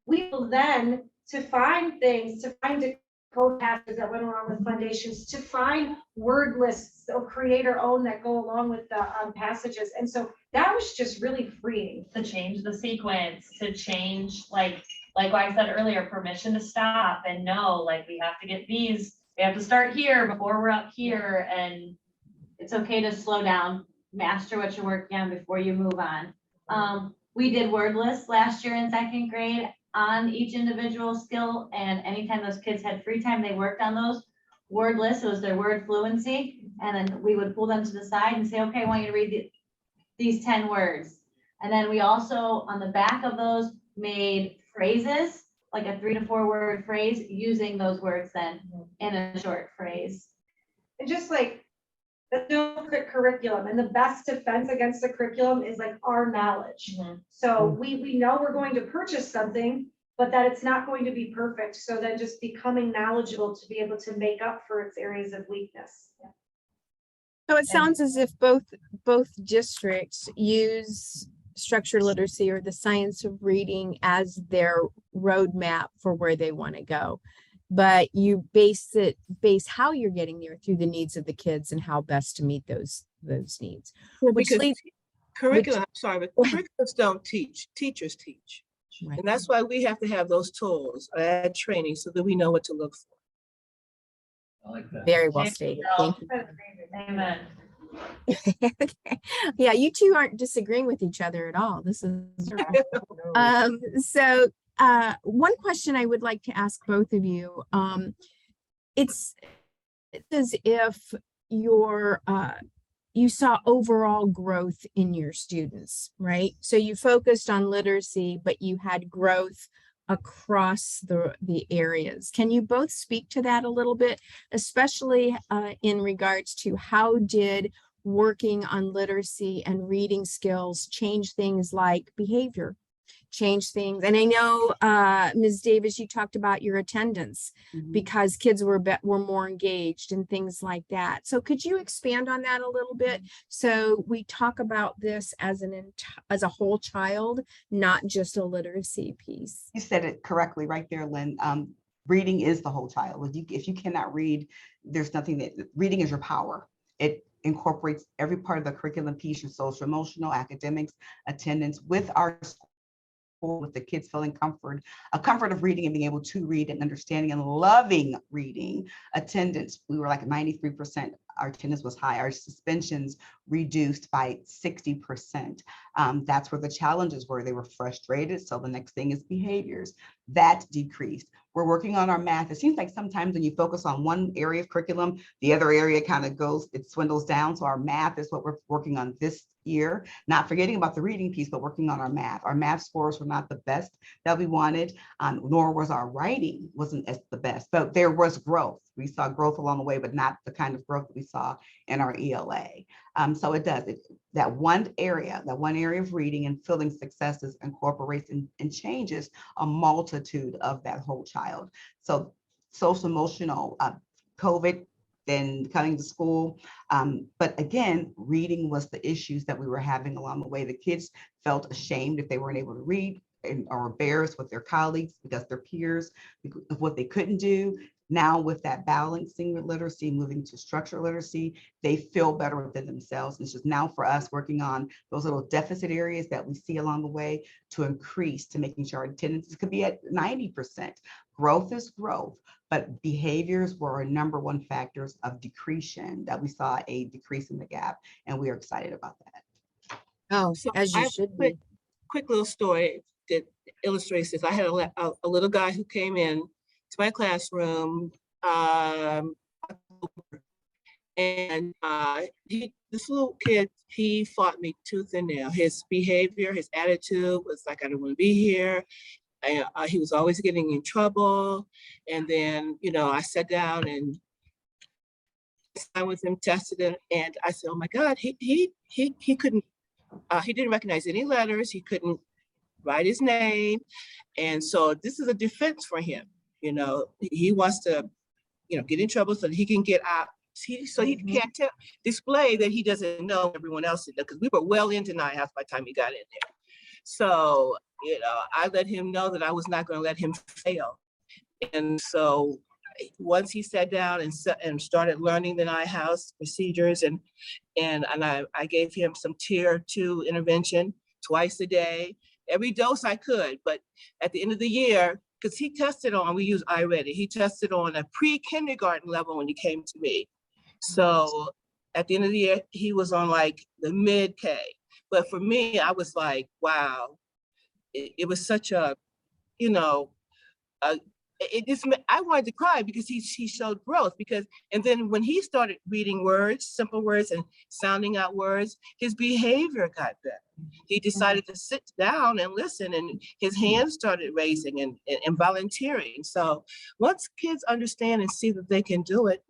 we will then to find things, to find code passages that went along with foundations, to find word lists or create our own that go along with the passages. And so that was just really freeing. To change the sequence, to change, like I said earlier, permission to stop and know, like, we have to get these, we have to start here before we're up here, and It's okay to slow down, master what you're working on before you move on. We did word lists last year in 2nd grade on each individual skill, and anytime those kids had free time, they worked on those word lists. It was their word fluency, and then we would pull them to the side and say, okay, I want you to read these 10 words. And then we also, on the back of those, made phrases, like a 3 to 4 word phrase, using those words then in a short phrase. And just like the curriculum, and the best defense against the curriculum is like our knowledge. So we know we're going to purchase something, but that it's not going to be perfect. So then just becoming knowledgeable to be able to make up for its areas of weakness. So it sounds as if both districts use structured literacy or the science of reading as their roadmap for where they want to go. But you base how you're getting there through the needs of the kids and how best to meet those needs. Well, Which because leads, curriculum, I'm sorry, but curriculums don't teach, teachers teach. Right. And that's why we have to have those tools, add training so that we know what to look for. I like that. Very well stated. Thank you. amen. Yeah, you two aren't disagreeing with each other at all. This is so one question I would like to ask both of you. It's as if you saw overall growth in your students, right? So you focused on literacy, but you had growth across the areas. Can you both speak to that a little bit, especially in regards to how did working on literacy and reading skills change things like behavior, change things? And I know, Ms. Davis, you talked about your attendance because kids were more engaged and things like that. So could you expand on that a little bit? So we talk about this as as a whole child, not just a literacy piece. You said it correctly right there, Lynn. Reading is the whole child. If you cannot read, there's nothing that reading is your power. It incorporates every part of the curriculum piece, your social, emotional, academics, attendance with our school, with the kids feeling a comfort of reading and being able to read and understanding and loving reading. Attendance, we were like 93%. Our attendance was high. Our suspensions reduced by 60%. That's where the challenges were. They were frustrated. So the next thing is behaviors. That decreased. We're working on our math. It seems like sometimes when you focus on one area of curriculum, the other area kind of it swindles down. So our math is what we're working on this year, not forgetting about the reading piece, but working on our math. Our math scores were not the best that we wanted, nor was our writing wasn't as the best, but there was growth. We saw growth along the way, but not the kind of growth that we saw in our ELA. So it does, that one area of reading and feeling successes incorporates and changes a multitude of that whole child. So social emotional, COVID, then coming to school. But again, reading was the issues that we were having along the way. The kids felt ashamed if they weren't able to read or embarrassed with their colleagues because their peers, of what they couldn't do. Now with that balancing with literacy, moving to structured literacy, they feel better within themselves. And it's just now for us working on those little deficit areas that we see along the way to increase, to making sure our attendance could be at 90%. Growth is growth, but behaviors were our number one factors of decretion, that we saw a decrease in the gap, and we are excited about that. Oh, So as I you have should be. quick little story that illustrates this. I had a little guy who came in to my classroom, and this little kid, he fought me tooth and nail. His behavior, his attitude was like, I don't want to be here. He was always getting in trouble. And then, I sat down and I with him, tested it, and I said, oh my God, he couldn't, he didn't recognize any letters. He couldn't write his name. And so this is a defense for him. He wants to, get in trouble so that he can get out. So he can't display that he doesn't know everyone else, because we were well into Nighthouse by the time he got in there. So, I let him know that I was not going to let him fail. And so once he sat down and started learning the Nighthouse procedures, and I gave him some tier 2 intervention twice a day, every dose I could. But at the end of the year, because he tested on, we use iReady, he tested on a pre-kindergarten level when he came to me. So at the end of the year, he was on like the mid-K. But for me, I was like, wow, it was such a, I wanted to cry because he showed growth. And then when he started reading words, simple words, and sounding out words, his behavior got better. He decided to sit down and listen, and his hands started raising and volunteering. So once kids understand and see that they can do it,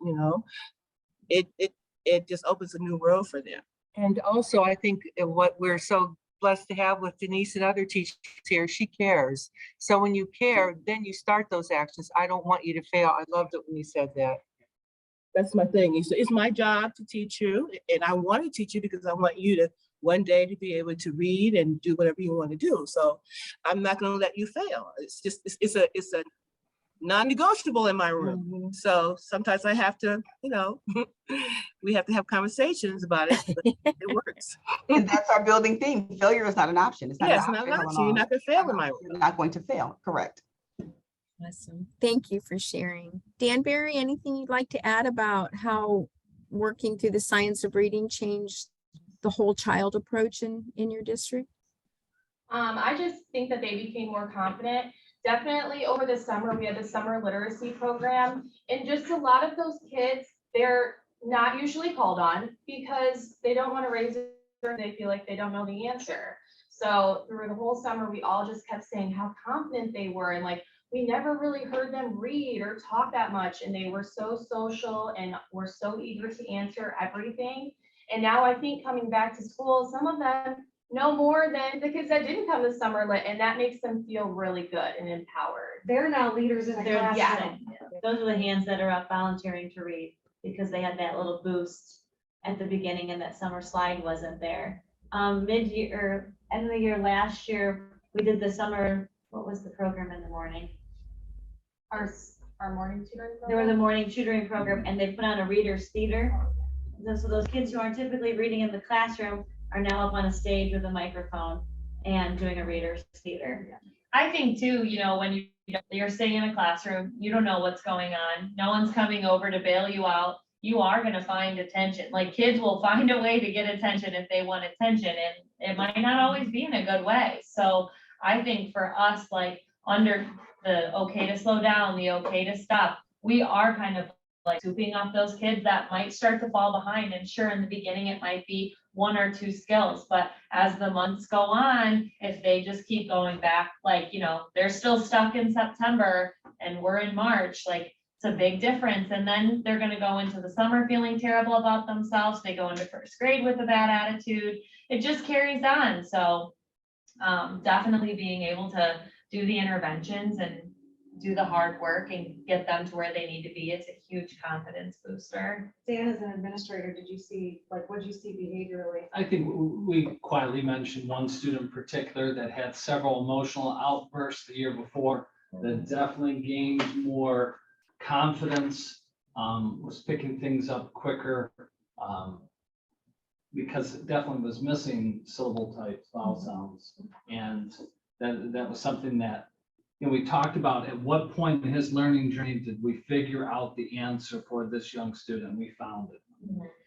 it just opens a new world for them. And also, I think what we're so blessed to have with Denise and other teachers here, she cares. So when you care, then you start those actions. I don't want you to fail. I loved it when you said that. That's my thing. It's my job to teach you, and I want to teach you because I want you to one day to be able to read and do whatever you want to do. So I'm not going to let you fail. It's just, it's a non-negotiable in my room. So sometimes I have to, we have to have conversations about it, but it works. And that's our building theme. Failure is not an option. It's not an option. You're not going to fail in my room. You're not going to fail. Correct. Awesome. Thank you for sharing. Danbury, anything you'd like to add about how working through the science of reading changed the whole child approach in your district? I just think that they became more confident. definitely over the summer, we had the summer literacy program, and just a lot of those kids, they're not usually called on because they don't want to raise it, or they feel like they don't know the answer. So through the whole summer, we all just kept saying how confident they were, and like, we never really heard them read or talk that much, and they were so social and were so eager to answer everything. And now I think coming back to school, some of them know more than the kids that didn't come this summer lit, and that makes them feel really good and empowered. They're now leaders in the They're- classroom. Those are the hands that are up volunteering to read because they had that little boost at the beginning and that summer slide wasn't there. Mid-year, or end of the year last year, we did the summer, what was the program in the morning? Our morning tutoring There was a program. morning tutoring program and they put on a reader's theater. So those kids who aren't typically reading in the classroom are now up on a stage with a microphone and doing a reader's theater. I think too, you know, when you're sitting in a classroom, you don't know what's going on. No one's coming over to bail you out. You are gonna find attention. Like kids will find a way to get attention if they want attention, and it might not always be in a good way. So I think for us, like under the okay to slow down, the okay to stop, we are kind of like scooping up those kids that might start to fall behind. And sure, in the beginning, it might be 1 or 2 skills, but as the months go on, if they just keep going back, like, you know, they're still stuck in September and we're in March, like it's a big difference. And then they're gonna go into the summer feeling terrible about themselves. They go into first grade with a bad attitude. It just carries on. So definitely being able to do the interventions and do the hard work and get them to where they need to be, it's a huge confidence booster. Dan, as an administrator, did you see, like, what did you see behaviorally? I think we quietly mentioned one student in particular that had several emotional outbursts the year before, that definitely gained more confidence, was picking things up quicker, because it definitely was missing syllable type vowel sounds. And that was something that, you know, we talked about at what point in his learning journey did we figure out the answer for this young student? We found it.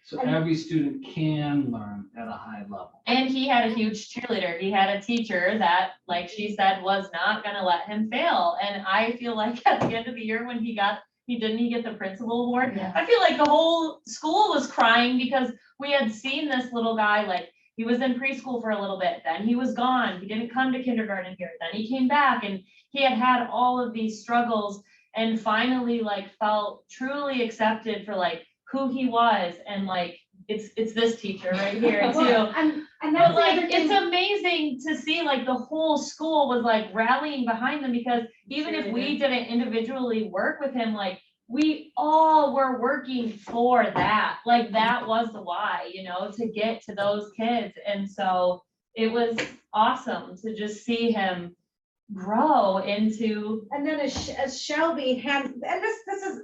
So every student can learn at a high level. And he had a huge cheerleader. He had a teacher that, like she said, was not gonna let him fail. And I feel like at the end of the year when he get the principal award, Yeah. I feel like the whole school was crying because we had seen this little guy, like, he was in preschool for a little bit, then he was gone. He didn't come to kindergarten here, then he came back, and he had all of these struggles and finally like felt truly accepted for like who he was. And like, it's this teacher right here too. And But that's the like, other it's thing. amazing to see like the whole school was like rallying behind them, because even if we didn't individually work with him, like we all were working for that. Like that was the why, you know, to get to those kids. And so it was awesome to just see him grow into. And then as Shelby hands, and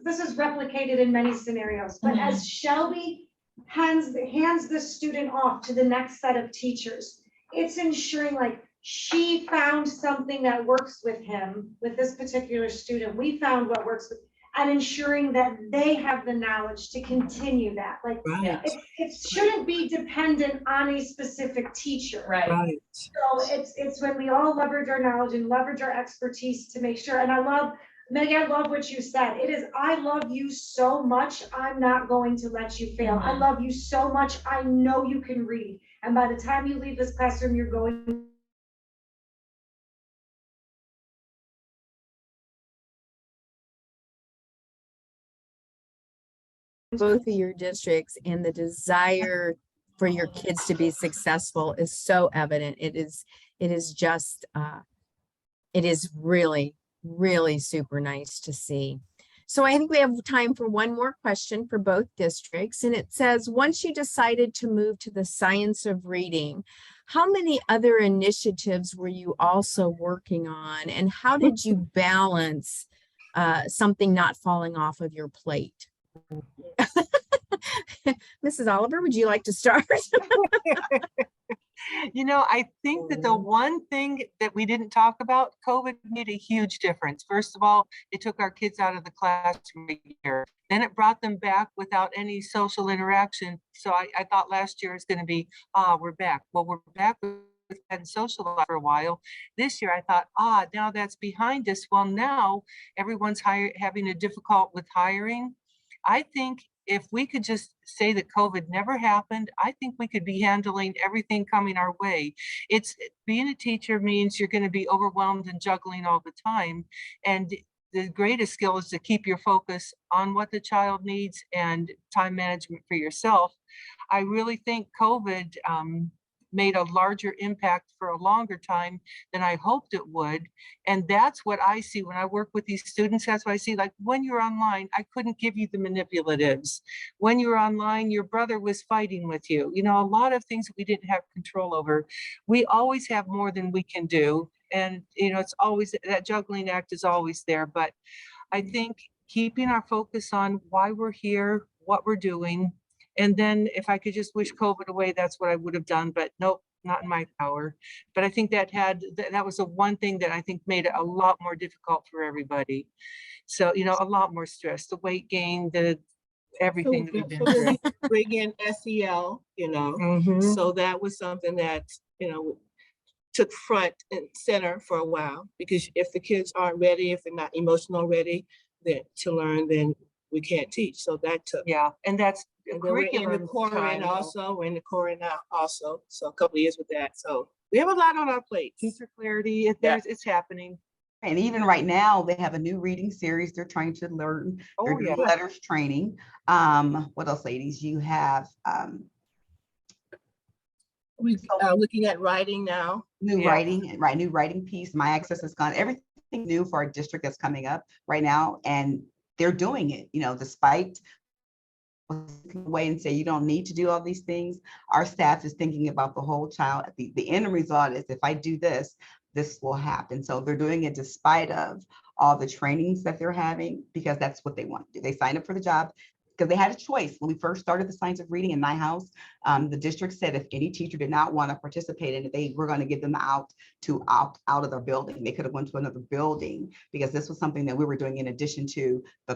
this is replicated in many scenarios, but Mhm. as Shelby hands the student off to the next set of teachers, it's ensuring like she found something that works with him, with this particular student. We found what works with, and ensuring that they have the knowledge to continue that. Like Right, it shouldn't be dependent on a specific teacher. Right. right. So it's when we all leverage our knowledge and leverage our expertise to make sure, and I love, Maggie, I love what you said. It is, I love you so much, I'm not going to let you fail. I Mhm. love you so much, I know you can read. And by the time you leave this classroom, you're going both of your districts, and the desire for your kids to be successful is so evident. It is just, it is really, really super nice to see. So I think we have time for one more question for both districts. And it says, once you decided to move to the science of reading, how many other initiatives were you also working on? And how did you balance something not falling off of your plate? Mrs. Oliver, would you like to start? You know, I think that the one thing that we didn't talk about, COVID made a huge difference. First of all, it took our kids out of the classroom a year. Then it brought them back without any social interaction. So I thought last year is going to be, we're back. Well, we're back with hadn't socialized for a while. This year I thought, now that's behind us. Well, now everyone's having a difficult with hiring. I think if we could just say that COVID never happened, I think we could be handling everything coming our way. It's being a teacher means you're going to be overwhelmed and juggling all the time. And the greatest skill is to keep your focus on what the child needs and time management for yourself. I really think COVID made a larger impact for a longer time than I hoped it would. And that's what I see when I work with these students. That's what I see. Like when you're online, I couldn't give you the manipulatives. When you're online, your brother was fighting with you. You know, a lot of things that we didn't have control over. We always have more than we can do. And, you know, it's always, that juggling act is always there. But I think keeping our focus on why we're here, what we're doing, and then if I could just wish COVID away, that's what I would have done, but nope, not in my power. But I think that was the one thing that I think made it a lot more difficult for everybody. So, you know, a lot more stress, the weight gain, the everything that we've been through. So bring in SEL, you know, Mhm. so that was something that, you know, took front and center for a while, because if the kids aren't ready, if they're not emotional ready, then to learn, then we can't teach. So that took. Yeah, and that's And then we're in the curriculum core time. end also, we're in the core end now also. So a couple of years with that. So we have a lot on our plate. Teacher clarity, it's happening. And even right now, they have a new reading series they're trying to learn. They're Oh, doing yeah. letters training. What else, ladies? You have We are looking at writing now. new Yeah. writing, right? New writing piece. My Access has gone, everything new for our district that's coming up right now. And they're doing it, you know, despite away and say you don't need to do all these things. Our staff is thinking about the whole child. The end result is if I do this, this will happen. So they're doing it despite of all the trainings that they're having, because that's what they want to do. They signed up for the job because they had a choice. When we first started the Science of Reading in my house, the district said if any teacher did not want to participate in it, they were going to give them out of their building. They could have went to another building, because this was something that we were doing in addition to the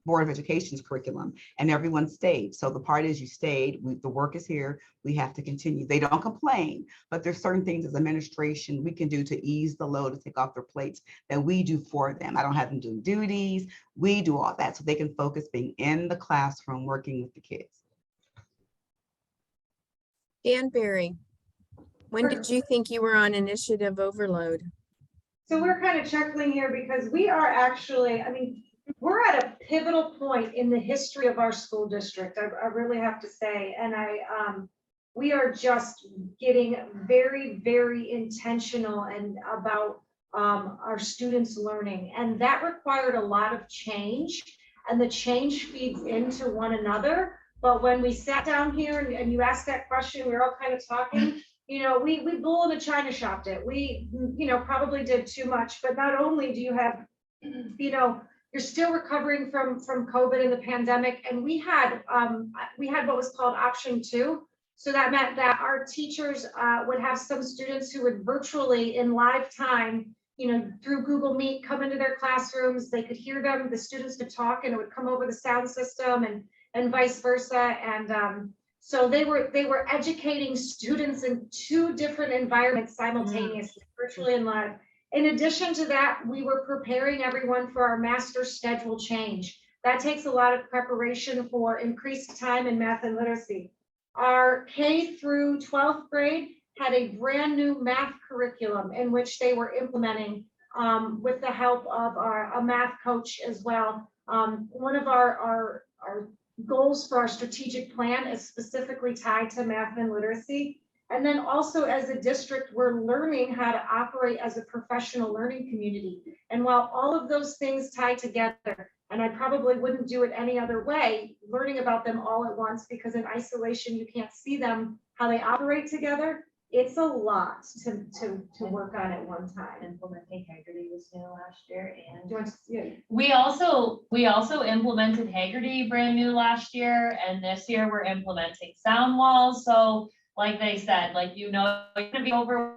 Board of Education's curriculum, and everyone stayed. So the part is you stayed, the work is here, we have to continue. They don't complain, but there's certain things as administration we can do to ease the load, to take off their plates, that we do for them. I don't have them doing duties. We do all that so they can focus being in the classroom, working with the kids. Danbury, when did you think you were on initiative overload? So we're kind of chuckling here because we are actually, I mean, we're at a pivotal point in the history of our school district. I really have to say, and we are just getting very, very intentional and about our students learning, and that required a lot of change, and the change feeds into one another. But when we sat down here and you asked that question, we were all kind of talking. You know, we bull in the China shopped it. We, you know, probably did too much. But not only do you have, you know, you're still recovering from COVID and the pandemic, and we had what was called option 2. So that meant that our teachers would have some students who would virtually in live time, you know, through Google Meet, come into their classrooms. They could hear them, the students could talk, and it would come over the sound system, and vice versa. And so they were educating students in 2 different environments simultaneously, virtually and live. In addition to that, we were preparing everyone for our master schedule change. That takes a lot of preparation for increased time in math and literacy. Our K through 12th grade had a brand new math curriculum in which they were implementing with the help of a math coach as well. One of our goals for our strategic plan is specifically tied to math and literacy. And then also as a district, we're learning how to operate as a professional learning community. And while all of those things tie together, and I probably wouldn't do it any other way, learning about them all at once, because in isolation, you can't see them, how they operate together. It's a lot to work on at one time. Implementing Haggerty was new last year, and Do you want to see it? We also implemented Haggerty brand new last year, and this year we're implementing sound walls. So like they said, like, you know, it's gonna be over.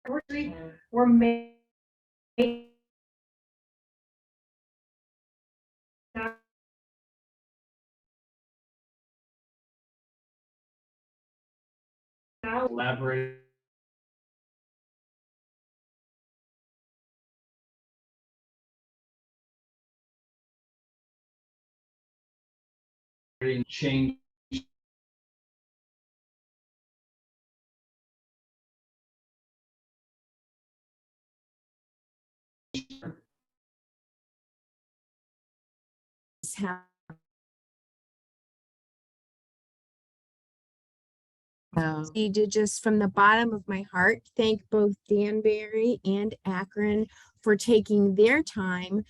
We're made. Elaborate. Change. Need to just from the bottom of my heart thank both Danbury and Akron for taking their time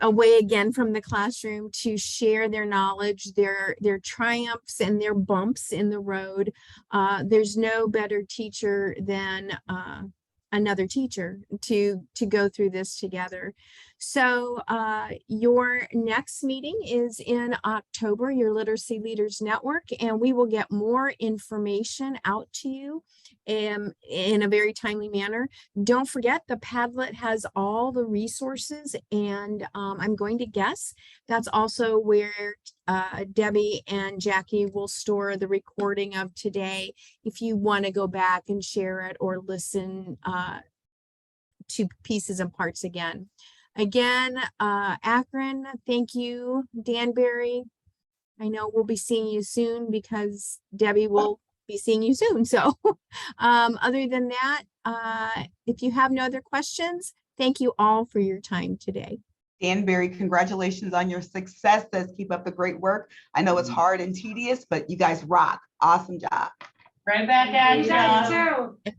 away again from the classroom to share their knowledge, their triumphs and their bumps in the road. There's no better teacher than another teacher to go through this together. So your next meeting is in October, your Literacy Leaders Network, and we will get more information out to you in a very timely manner. Don't forget, the Padlet has all the resources, and I'm going to guess that's also where Debbie and Jackie will store the recording of today if you want to go back and share it or listen to pieces and parts again. Again, Akron, thank you. Danbury, I know we'll be seeing you soon because Debbie will be seeing you soon. So other than that, if you have no other questions, thank you all for your time today. Danbury, congratulations on your success. Let's keep up the great work. I know it's hard and tedious, but you guys rock. Awesome job. Right back at You you. guys too.